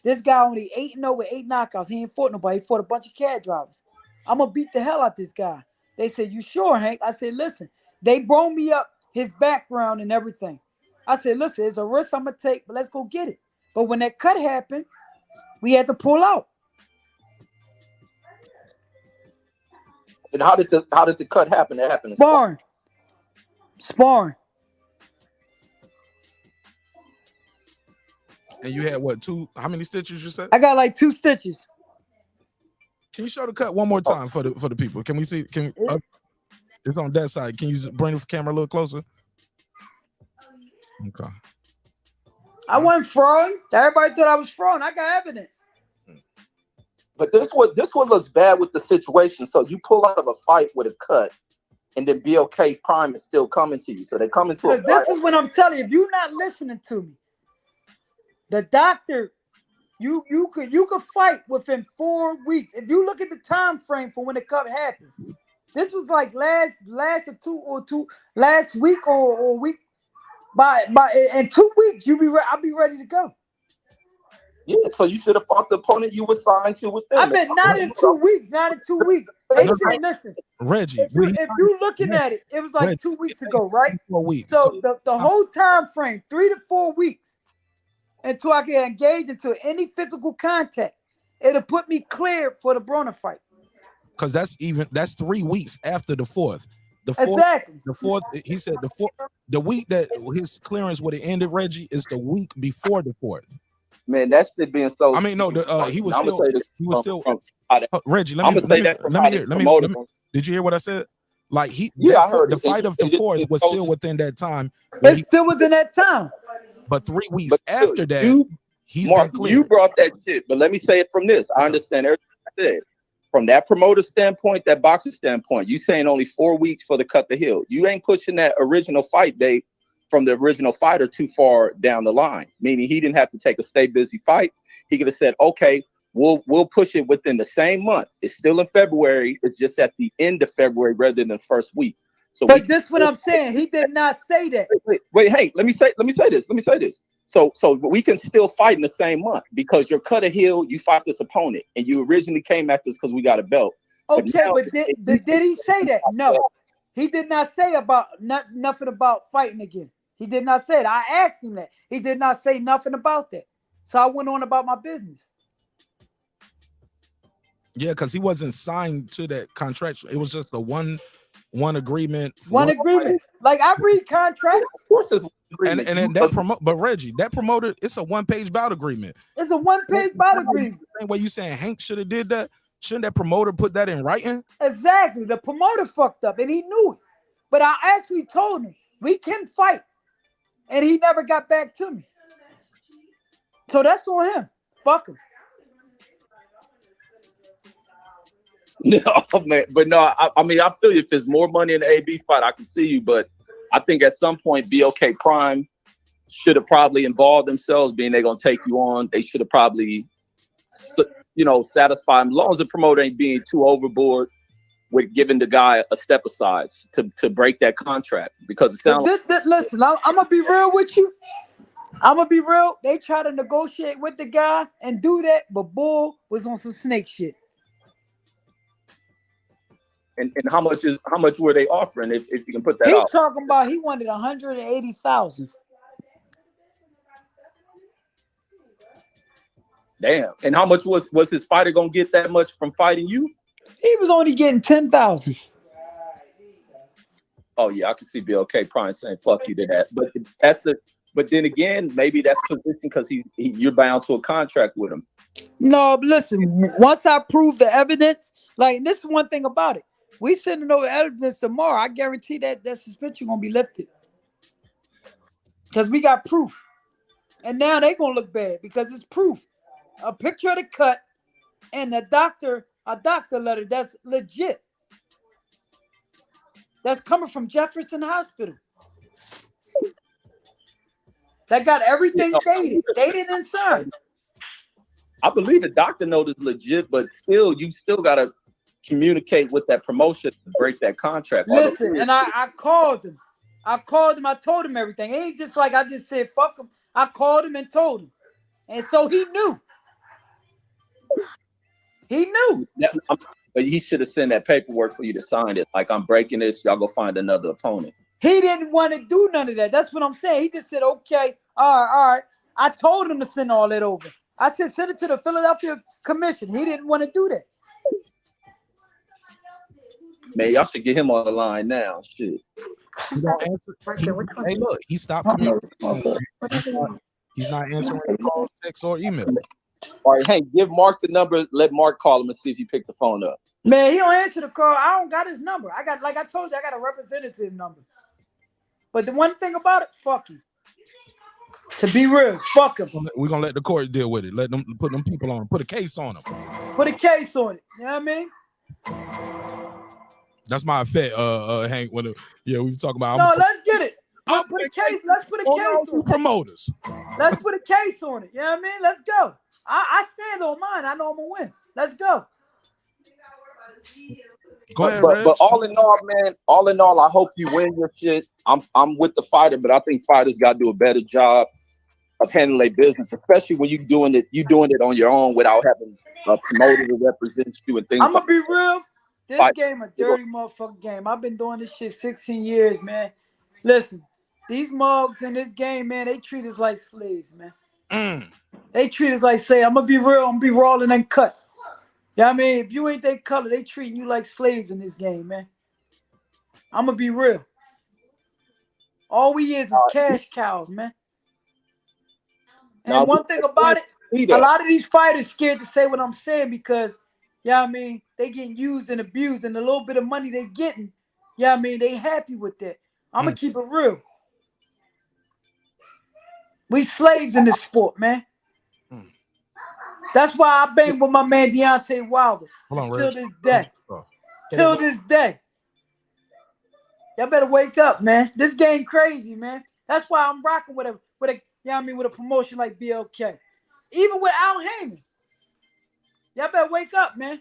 This guy only 8-0 with 8 knockouts. He ain't fought nobody. He fought a bunch of cab drivers. I'm going to beat the hell out this guy. They said, you sure, Hank? I said, listen, they brought me up his background and everything. I said, listen, it's a risk I'm going to take, but let's go get it. But when that cut happened, we had to pull out. And how did the cut happen? That happened in sparring. And you had what, how many stitches you said? I got like 2 stitches. Can you show the cut one more time for the people? Can we see? It's on that side. Can you bring the camera a little closer? Okay. I wasn't fraud. Everybody thought I was fraud. I got evidence. But this one looks bad with the situation. So you pull out of a fight with a cut, and then BLK Prime is still coming to you. So they come into a. This is what I'm telling you. If you're not listening to me, the doctor, you could fight within 4 weeks. If you look at the time frame for when the cut happened, this was like last week or week. By in 2 weeks, I'll be ready to go. Yeah, so you should have fought the opponent you were signed to with them. I mean, not in 2 weeks. Not in 2 weeks. They said, listen, Reggie. If you're looking at it, it was like Reggie, 2 weeks ago, right? 4 weeks. So the whole time frame, 3 to 4 weeks, until I can engage into any physical contact, it'll put me clear for the Broner fight. Because that's 3 weeks after the 4th. The 4th, exactly. The 4th, he said the week that his clearance would have ended, Reggie, is the week before the 4th. Man, that's it being so. I mean, no, he was still. Reggie, let me hear. Did you hear what I said? Like I heard the fight of the 4th was still within that time. It still was in that time. But 3 weeks after that, he's been cleared. You brought that shit, but let me say it from this. I understand everything I said. From that promoter standpoint, that boxer standpoint, you saying only 4 weeks for the cut the hill. You ain't pushing that original fight date from the original fighter too far down the line. Meaning he didn't have to take a stay busy fight. He could have said, okay, we'll push it within the same month. It's still in February. It's just at the end of February rather than the first week. So, but this is what I'm saying. He did not say that. Wait, hey, let me say this. So we can still fight in the same month because you're cut a heel, you fight this opponent, and you originally came at this because we got a belt. Okay, but did he say that? No, he did not say about nothing about fighting again. He did not say it. I asked him that. He did not say nothing about that. So I went on about my business. Yeah, because he wasn't signed to that contract. It was just a one agreement. One agreement. Like I read contracts. Of course, it's and then that but Reggie, that promoter, it's a 1-page bout agreement. It's a 1-page bout agreement. Same way you saying Hank should have did that. Shouldn't that promoter put that in writing? Exactly. The promoter fucked up and he knew it. But I actually told him we can fight. And he never got back to me. So that's on him. Fuck him. No, man. But no, I mean, I feel you. If there's more money in the AB fight, I can see you. But I think at some point, BLK Prime should have probably involved themselves, being they're going to take you on. They should have probably, satisfied him. As long as the promoter ain't being too overboard with giving the guy a step aside to break that contract. Because it sounds listen, I'm going to be real with you. I'm going to be real. They try to negotiate with the guy and do that, but Bull was on some snake shit. And how much were they offering if you can put that out? He talking about he wanted 180,000. Damn. And how much was his fighter gonna get that much from fighting you? He was only getting 10,000. Oh yeah, I can see BLK Prime saying fuck you to that. But then again, maybe that's position because you're bound to a contract with him. No, but listen, once I prove the evidence, like this is one thing about it. We sending over evidence tomorrow. I guarantee that suspension gonna be lifted. Because we got proof. And now they gonna look bad because it's proof. A picture of the cut and a doctor letter that's legit. That's coming from Jefferson Hospital. That got everything dated and signed. I believe the doctor note is legit, but still, you still gotta communicate with that promotion to break that contract. Listen, and I called him. I told him everything. It ain't just like I just said, fuck him. I called him and told him. And so he knew. He knew. But he should have sent that paperwork for you to sign it. Like, I'm breaking this. Y'all go find another opponent. He didn't want to do none of that. That's what I'm saying. He just said, okay, all right. I told him to send all that over. I said, send it to the Philadelphia Commission. He didn't want to do that. Man, y'all should get him on the line now. Shit. Hey, look, he stopped communicating. He's not answering calls, text, or email. All right, Hank, give Mark the number. Let Mark call him and see if he picked the phone up. Man, he don't answer the call. I don't got his number. I got, like I told you, I got a representative number. But the one thing about it, fuck him. To be real, fuck him. We're gonna let the court deal with it. Let them put them people on him. Put a case on him. Put a case on it. You know what I mean? That's my effect, Hank. We were talking about. No, let's get it. Let's put a case on it. Promoters. Let's put a case on it. You know what I mean? Let's go. I stand on mine. I know I'm gonna win. Let's go. Go ahead, but all in all, I hope you win your shit. I'm with the fighter, but I think fighters got to do a better job of handling their business, especially when you're doing it on your own without having a promoter to represent you and things. I'm gonna be real. This game a dirty motherfucking game. I've been doing this shit 16 years, man. Listen, these mugs in this game, man, they treat us like slaves, man. They treat us like slaves. I'm gonna be real. I'm gonna be rolling and cut. You know what I mean? If you ain't that color, they treating you like slaves in this game, man. I'm gonna be real. All we is cash cows, man. And one thing about it, a lot of these fighters scared to say what I'm saying because, you know what I mean, they getting used and abused, and the little bit of money they getting, you know what I mean, they happy with that. I'm gonna keep it real. We slaves in this sport, man. That's why I bang with my man Deontay Wilder till this day. Till this day. Y'all better wake up, man. This game crazy, man. That's why I'm rocking with a you know what I mean, with a promotion like BLK. Even with Al Heyman. Y'all better wake up, man.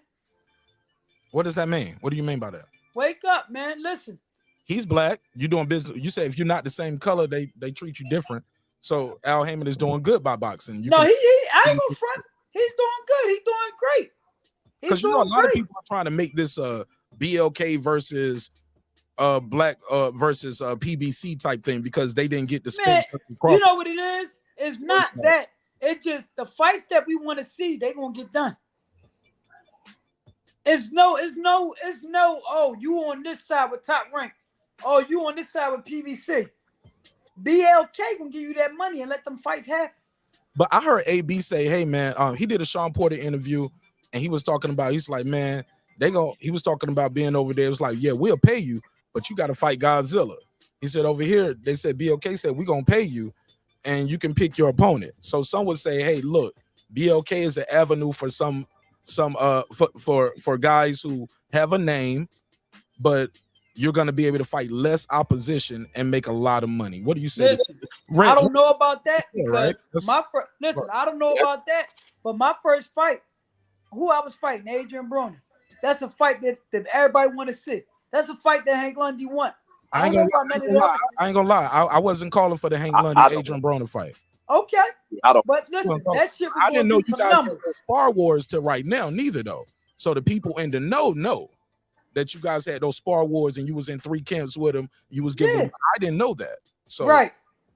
What does that mean? What do you mean by that? Wake up, man. Listen. He's black. You doing business. You say if you're not the same color, they treat you different. So Al Heyman is doing good by boxing. I ain't gonna front. He's doing good. He's doing great. Because a lot of people are trying to make this BLK versus black versus PBC type thing because they didn't get the Man, space. you know what it is? It's not that. It's just the fights that we want to see, they gonna get done. It's no, oh, you on this side with Top Rank. Oh, you on this side with PVC. BLK gonna give you that money and let them fights happen. But I heard AB say, hey man, he did a Sean Porter interview and he was talking about, he's like, man, he was talking about being over there. It was like, yeah, we'll pay you, but you got to fight Godzilla. He said over here, they said BLK said, we're gonna pay you and you can pick your opponent. So some would say, hey, look, BLK is an avenue for for guys who have a name, but you're gonna be able to fight less opposition and make a lot of money. What do you say? Listen, I don't know about that because right? I don't know about that, but my first fight, who I was fighting, Adrien Broner. That's a fight that everybody want to see. That's a fight that Hank Lundy won. I ain't gonna lie. I wasn't calling for the Hank Lundy Adrien Broner fight. Okay, but listen, that shit was I didn't know you guys had numbers. Spar Wars till right now, neither though. So the people in the know that you guys had those Spar Wars and you was in 3 camps with them. You was giving them, I didn't know that. So right.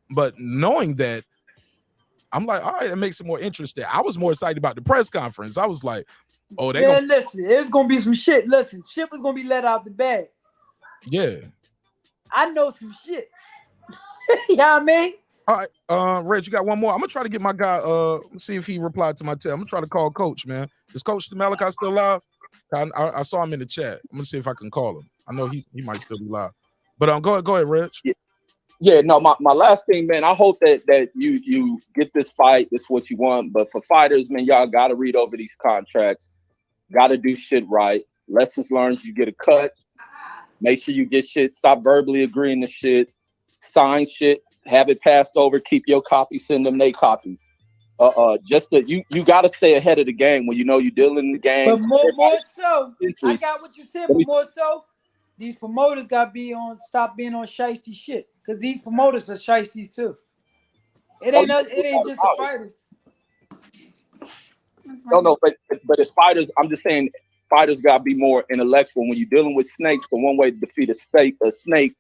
But knowing that, I'm like, all right, it makes it more interesting. I was more excited about the press conference. I was like, oh, listen, it's gonna be some shit. Listen, shit was gonna be let out the bag. Yeah. I know some shit. You know what I mean? All right, Reg, you got one more. I'm gonna try to get my guy. See if he replied to my text. I'm gonna try to call Coach, man. Is Coach Malachi still live? I saw him in the chat. I'm gonna see if I can call him. I know he might still be live. But go ahead, Reg. Yeah, no, my last thing, man, I hope that you get this fight. This is what you want. But for fighters, man, y'all gotta read over these contracts. Gotta do shit right. Lessons learned, you get a cut. Make sure you get shit. Stop verbally agreeing to shit. Sign shit. Have it passed over. Keep your copy. Send them their copy. Just that you got to stay ahead of the game when you know you're dealing in the game. But more so, I got what you said. But more so, these promoters got to stop being on shiesty shit because these promoters are shiesty too. It ain't just the fighters. No, but as fighters, I'm just saying, fighters got to be more intellectual when you're dealing with snakes. The one way to defeat a snake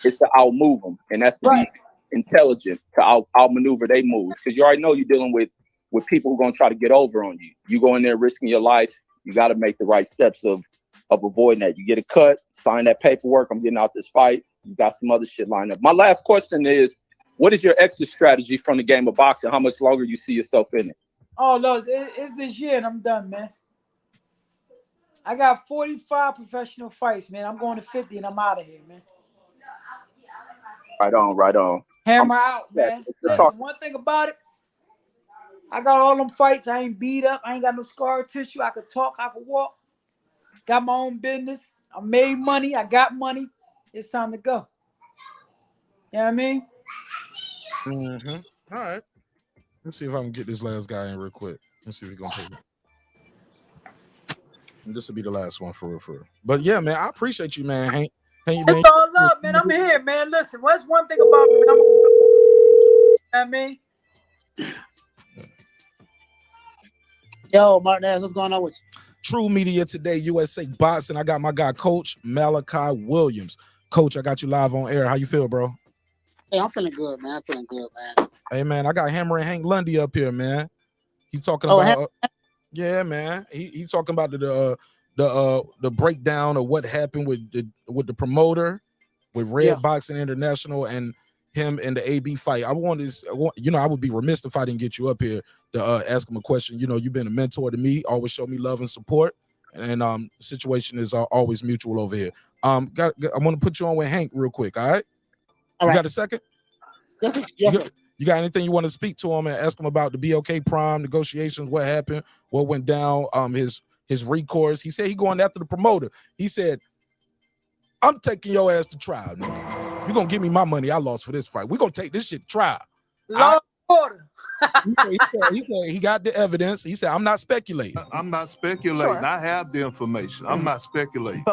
is to outmove them, and that's to be intelligent, to outmaneuver they moves, because you already know you're dealing with people who are going to try to get over on you. You go in there risking your life. You got to make the right steps of avoiding that. You get a cut, sign that paperwork. I'm getting out this fight. You got some other shit lined up. My last question is, what is your exit strategy from the game of boxing? How much longer you see yourself in it? Oh no, it's this year and I'm done, man. I got 45 professional fights, man. I'm going to 50 and I'm out of here, man. Right on. Hammer out, man. Listen, one thing about it, I got all them fights. I ain't beat up. I ain't got no scar tissue. I could talk. I could walk. Got my own business. I made money. I got money. It's time to go. You know what I mean? Mm-hmm. All right. Let's see if I can get this last guy in real quick. Let's see if he's going to take it. And this will be the last one for real. But yeah, man, I appreciate you, man. Hank, it's all love, man. I'm here, man. Listen, what's one thing about me? You know what I mean? Yo, Martinez, what's going on with you? True Media Today, USA Boxing. I got my guy, Coach Malachi Williams. Coach, I got you live on air. How you feel, bro? Hey, I'm feeling good, man. Hey, man, I got Hammering Hank Lundy up here, man. He's talking about, yeah, man. He's talking about the breakdown of what happened with the promoter, with Red Boxing International, and him in the AB fight. I would be remiss if I didn't get you up here to ask him a question. You know, you've been a mentor to me, always show me love and support, and the situation is always mutual over here. I want to put you on with Hank real quick. All right. You got a second? Yes. You got anything you want to speak to him and ask him about the BLK Prime negotiations? What happened? What went down? His recourse. He said he going after the promoter. He said, "I'm taking your ass to trial, nigga. You're gonna give me my money I lost for this fight. We're gonna take this shit to trial." Law order. he said he got the evidence. He said, "I'm not speculating." I'm not speculating. Sure. I have the information. I'm not speculating.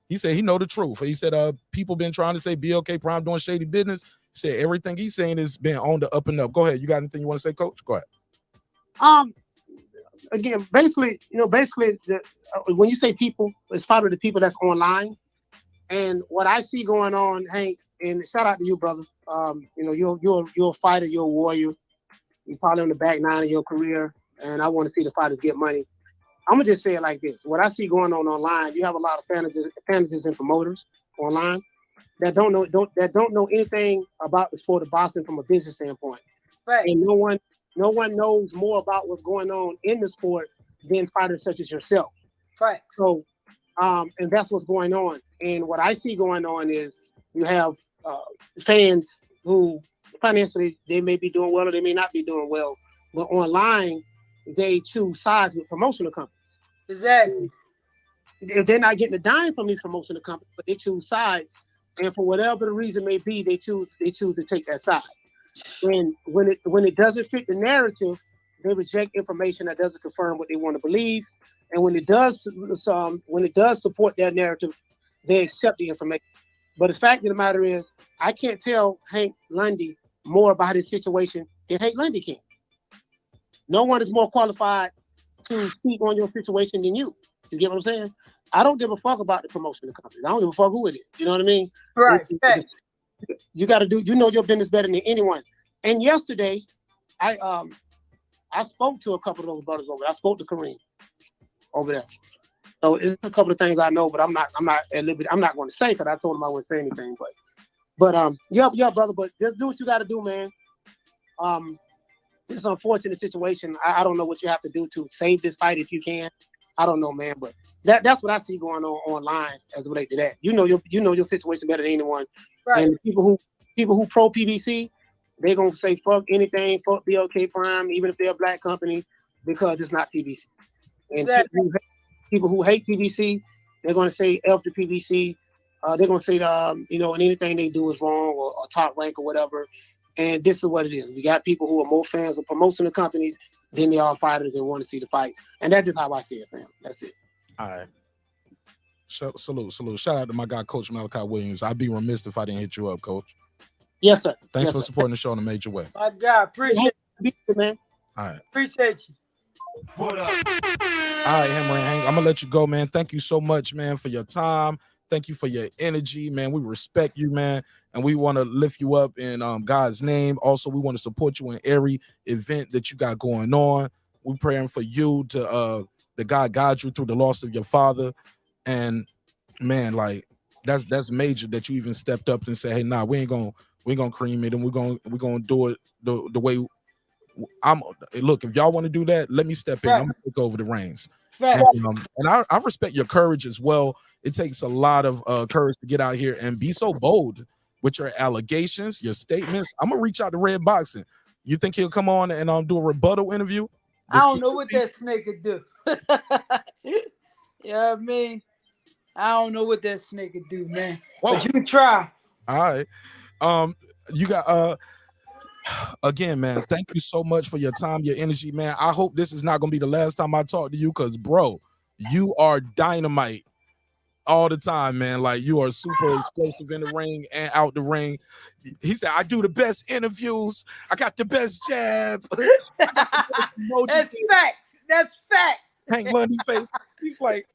He said he know the truth. He said people been trying to say BLK Prime doing shady business. He said everything he's saying is been on the up and up. Go ahead. You got anything you want to say, Coach? Go ahead. Again, basically, when you say people, it's probably the people that's online. And what I see going on, Hank, and shout out to you, brother. You know, you're a fighter, you're a warrior. You're probably on the back nine of your career, and I want to see the fighters get money. I'm gonna just say it like this: what I see going on online, you have a lot of fanatics and promoters online that don't know anything about the sport of boxing from a business standpoint. Right. And no one knows more about what's going on in the sport than fighters such as yourself. Right. So, and that's what's going on. And what I see going on is you have fans who financially they may be doing well or they may not be doing well, but online they choose sides with promotional companies. Exactly. If they're not getting a dime from these promotional companies, but they choose sides, and for whatever the reason may be, they choose to take that side. And when it doesn't fit the narrative, they reject information that doesn't confirm what they want to believe. And when it does support their narrative, they accept the information. But the fact of the matter is, I can't tell Hank Lundy more about his situation than Hank Lundy can. No one is more qualified to speak on your situation than you. You get what I'm saying? I don't give a fuck about the promotion of the company. I don't give a fuck who it is. You know what I mean? Right. You got to you know your business better than anyone. And yesterday, I spoke to a couple of those brothers over there. I spoke to Kareem over there. So it's a couple of things I know, but I'm not at liberty. I'm not going to say because I told him I wouldn't say anything. But yeah, brother. But just do what you got to do, man. It's an unfortunate situation. I don't know what you have to do to save this fight if you can. I don't know, man. But that's what I see going on online as it relates to that. You know your situation better than anyone. Right. And people who pro PBC, they're gonna say fuck anything, fuck BLK Prime, even if they're a black company, because it's not PBC. And Exactly. people who hate PBC, they're gonna say F the PBC. They're gonna say and anything they do is wrong or top rank or whatever. And this is what it is. We got people who are more fans of promotional companies than they are fighters and want to see the fights. And that's just how I see it, fam. That's it. All right. Salute. Shout out to my guy, Coach Malachi Williams. I'd be remiss if I didn't hit you up, Coach. Yes, sir. Thanks Yes, for sir. supporting the show in a major way. My God, appreciate it, man. All right. Appreciate you. What up? All right, Henry and Hank, I'm gonna let you go, man. Thank you so much, man, for your time. Thank you for your energy, man. We respect you, man, and we want to lift you up in God's name. Also, we want to support you in every event that you got going on. We're praying for you to that God guide you through the loss of your father. And man, like that's major that you even stepped up and said, hey, nah, we ain't gonna cream it, and we're gonna do it the way look, if y'all want to do that, let me step in. Right. I'm gonna take over the reins. Right. And I respect your courage as well. It takes a lot of courage to get out here and be so bold with your allegations, your statements. I'm gonna reach out to Red Boxing. You think he'll come on and do a rebuttal interview? I don't know what that snake could do. You know what I mean? I don't know what that snake could do, man. Whoa. But you can try. All right. You got again, man, thank you so much for your time, your energy, man. I hope this is not gonna be the last time I talk to you, because bro, you are dynamite all the time, man. Like, you are super explosive in the ring and out the ring. He said, I do the best interviews. I got the best jab. That's facts. That's facts. Hank Lundy face. He's like,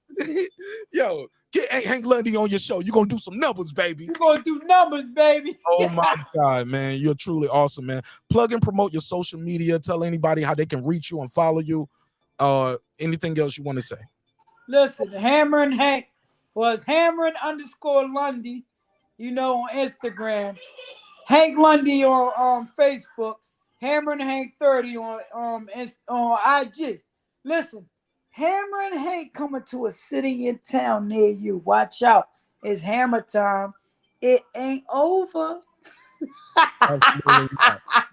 yo, get Hank Lundy on your show. You're gonna do some numbers, baby. You're gonna do numbers, baby. Oh my God, man. You're truly awesome, man. Plug and promote your social media. Tell anybody how they can reach you and follow you. Anything else you want to say? Listen, Hammering Hank was Hammering_Lundy, on Instagram. Hank Lundy on Facebook. Hammering Hank 30 on IG. Listen, Hammering Hank coming to a city in town near you. Watch out. It's hammer time. It ain't over.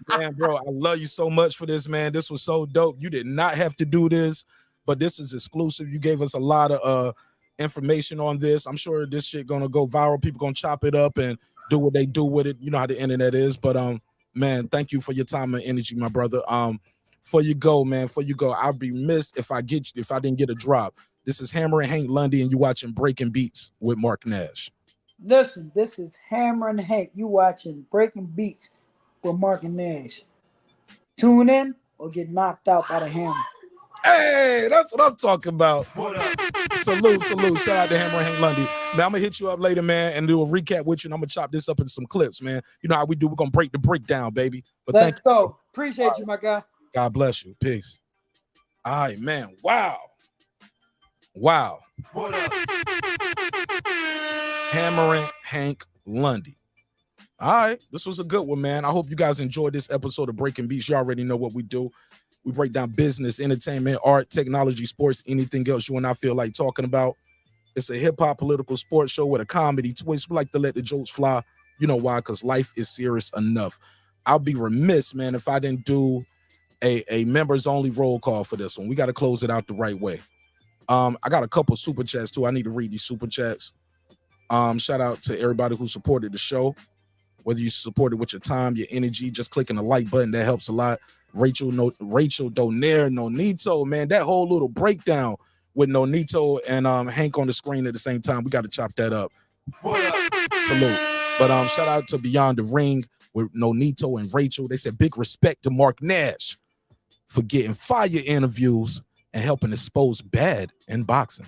Man, bro, I love you so much for this, man. This was so dope. You did not have to do this, but this is exclusive. You gave us a lot of information on this. I'm sure this shit gonna go viral. People gonna chop it up and do what they do with it. You know how the internet is. But man, thank you for your time and energy, my brother. Before you go, I'd be missed if I didn't get a drop. This is Hammering Hank Lundy, and you watching Breaking Beats with Mark Nash. Listen, this is Hammering Hank. You watching Breaking Beats with Mark and Nash. Tune in or get knocked out by the hammer. Hey, that's what I'm talking about. Salute. Shout out to Hammer and Hank Lundy. Man, I'm gonna hit you up later, man, and do a recap with you, and I'm gonna chop this up into some clips, man. You know how we do. We're gonna break the brick down, baby. But Let's go. Appreciate you, my guy. God bless you. Peace. All right, man. Wow. Hammering Hank Lundy. All right, this was a good one, man. I hope you guys enjoyed this episode of Breaking Beats. You already know what we do. We break down business, entertainment, art, technology, sports, anything else you and I feel like talking about. It's a hip-hop political sports show with a comedy twist. We like to let the jokes fly. You know why? Because life is serious enough. I'll be remiss, man, if I didn't do a members-only roll call for this one. We got to close it out the right way. I got a couple super chats, too. I need to read these super chats. Shout out to everybody who supported the show. Whether you support it with your time, your energy, just clicking the like button, that helps a lot. Rachel Donaire, Nonito, man, that whole little breakdown with Nonito and Hank on the screen at the same time. We got to chop that up. Salute. But shout out to Beyond the Ring with Nonito and Rachel. They said big respect to Mark Nash for getting fire interviews and helping expose bad in boxing.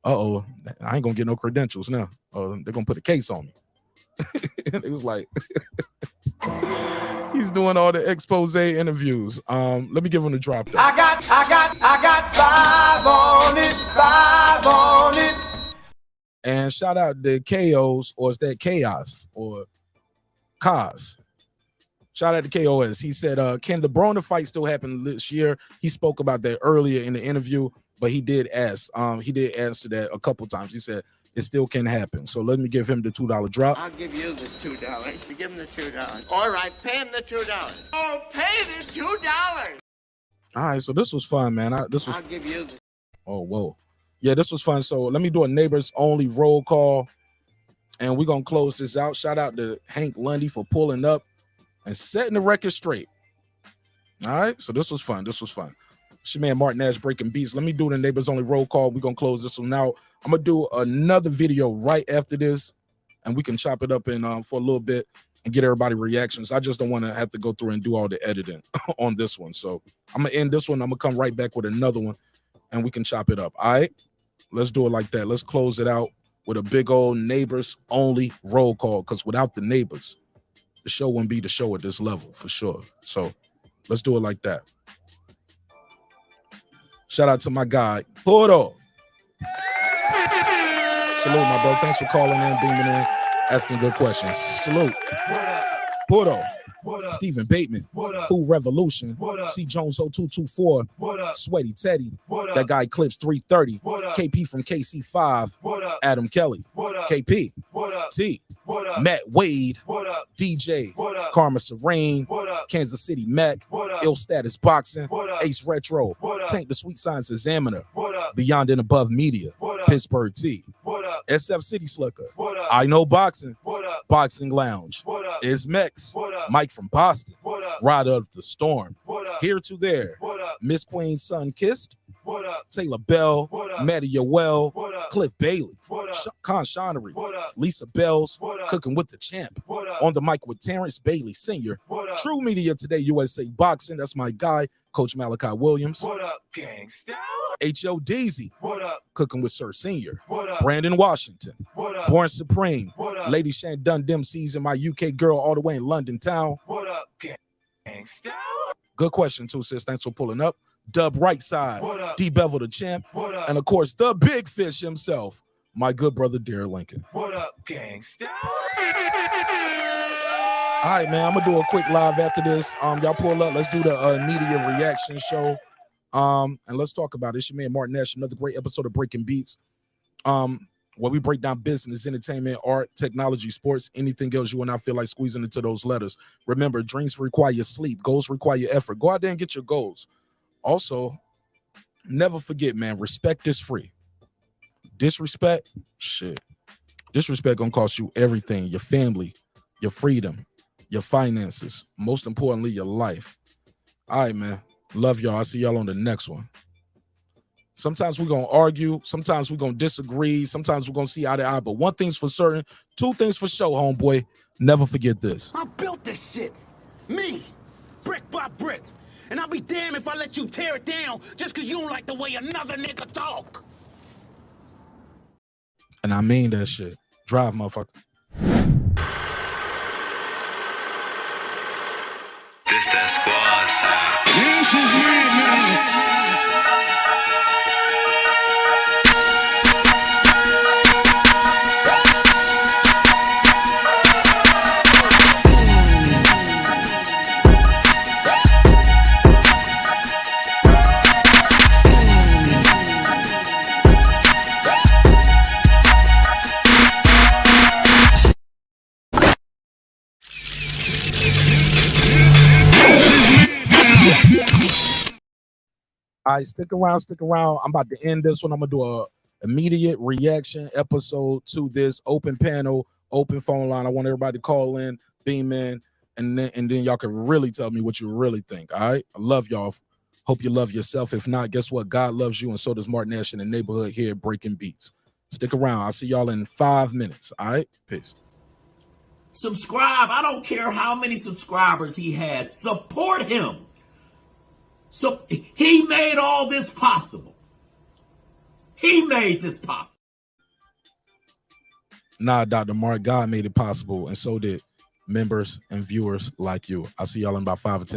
Uh-oh, I ain't gonna get no credentials now. They're gonna put a case on me. It was like he's doing all the expose interviews. Let me give him the drop though. I got 5 on it. And shout out the KOs, or is that Chaos or Kaz? Shout out to KOS. He said, can the Broner fight still happen this year? He spoke about that earlier in the interview, but he did ask. He did answer that a couple times. He said it still can happen. So let me give him the $2 drop. I'll give you the $2. You give him the $2. All right, pay him the $2. Oh, pay the $2. All right, so this was fun, man. I'll give you the. Oh, whoa. Yeah, this was fun. So let me do a neighbors only roll call, and we're going to close this out. Shout out to Hank Lundy for pulling up and setting the record straight. All right, so this was fun. It's your man Martin Nash breaking beats. Let me do the neighbors only roll call. We're going to close this one out. I'm going to do another video right after this, and we can chop it up in for a little bit and get everybody reactions. I just don't want to have to go through and do all the editing on this one. So I'm going to end this one. I'm going to come right back with another one, and we can chop it up. All right, let's do it like that. Let's close it out with a big old neighbors only roll call, because without the neighbors, the show wouldn't be the show at this level for sure. So let's do it like that. Shout out to my guy, Puro. Salute, my bro. Thanks for calling in, beaming in, asking good questions. Salute. Puro. Stephen Bateman. Food Revolution. C. Jones 0224. Sweaty Teddy. That guy Clips 330. KP from KC5. Adam Kelly. KP. T. Matt Wade. DJ. Karma Serene. Kansas City Mac. Ill Status Boxing. Ace Retro. Tank the Sweet Science Examiner. Beyond and Above Media. Pittsburgh T. SF City Slicker. I Know Boxing. Boxing Lounge. Is Mex. Mike from Boston. Rider of the Storm. Here to There. Miss Queen's Son Kissed. Taylor Bell. Maddie Yoel. Cliff Bailey. Con Shonery. Lisa Bells. Cooking with the Champ. On the mic with Terrence Bailey Sr. True Media Today USA Boxing. That's my guy, Coach Malachi Williams. What up, gangsta? H.O. Deezy. What up? Cooking with Sir Senior. What up? Brandon Washington. What up? Born Supreme. What up? Lady Shan Dundem season, my UK girl all the way in London town. What up, gangsta? Good question too, sis. Thanks for pulling up. Dub Right Side. What up? D Bevel the Champ. What up? And of course, the big fish himself, my good brother Darrell Lincoln. What up, gangsta? All right, man. I'm gonna do a quick live after this. Y'all pull up. Let's do the media reaction show. And let's talk about it. It's your man Martin Nash. Another great episode of Breaking Beats. Where we break down business, entertainment, art, technology, sports, anything else you and I feel like squeezing into those letters. Remember, dreams require sleep. Goals require effort. Go out there and get your goals. Also, never forget, man, respect is free. Disrespect, shit. Disrespect gonna cost you everything. Your family, your freedom, your finances. Most importantly, your life. All right, man. Love y'all. I'll see y'all on the next one. Sometimes we're going to argue. Sometimes we're going to disagree. Sometimes we're going to see eye to eye. But one thing's for certain. Two things for sure, homeboy. Never forget this. I built this shit. Me. Brick by brick. And I'll be damned if I let you tear it down just because you don't like the way another nigga talk. And I mean that shit. Drive, motherfucker. This that squad sound. This is me, man. All right, stick around, stick around. I'm about to end this one. I'm gonna do a immediate reaction episode to this open panel, open phone line. I want everybody to call in, beam in, and then y'all can really tell me what you really think. All right, I love y'all. Hope you love yourself. If not, guess what? God loves you, and so does Martin Nash in the neighborhood here at Breaking Beats. Stick around. I'll see y'all in 5 minutes. All right, peace. Subscribe. I don't care how many subscribers he has. Support him. So he made all this possible. He made this possible. Nah, Dr. Mark, God made it possible, and so did members and viewers like you. I'll see y'all in about 5 or 10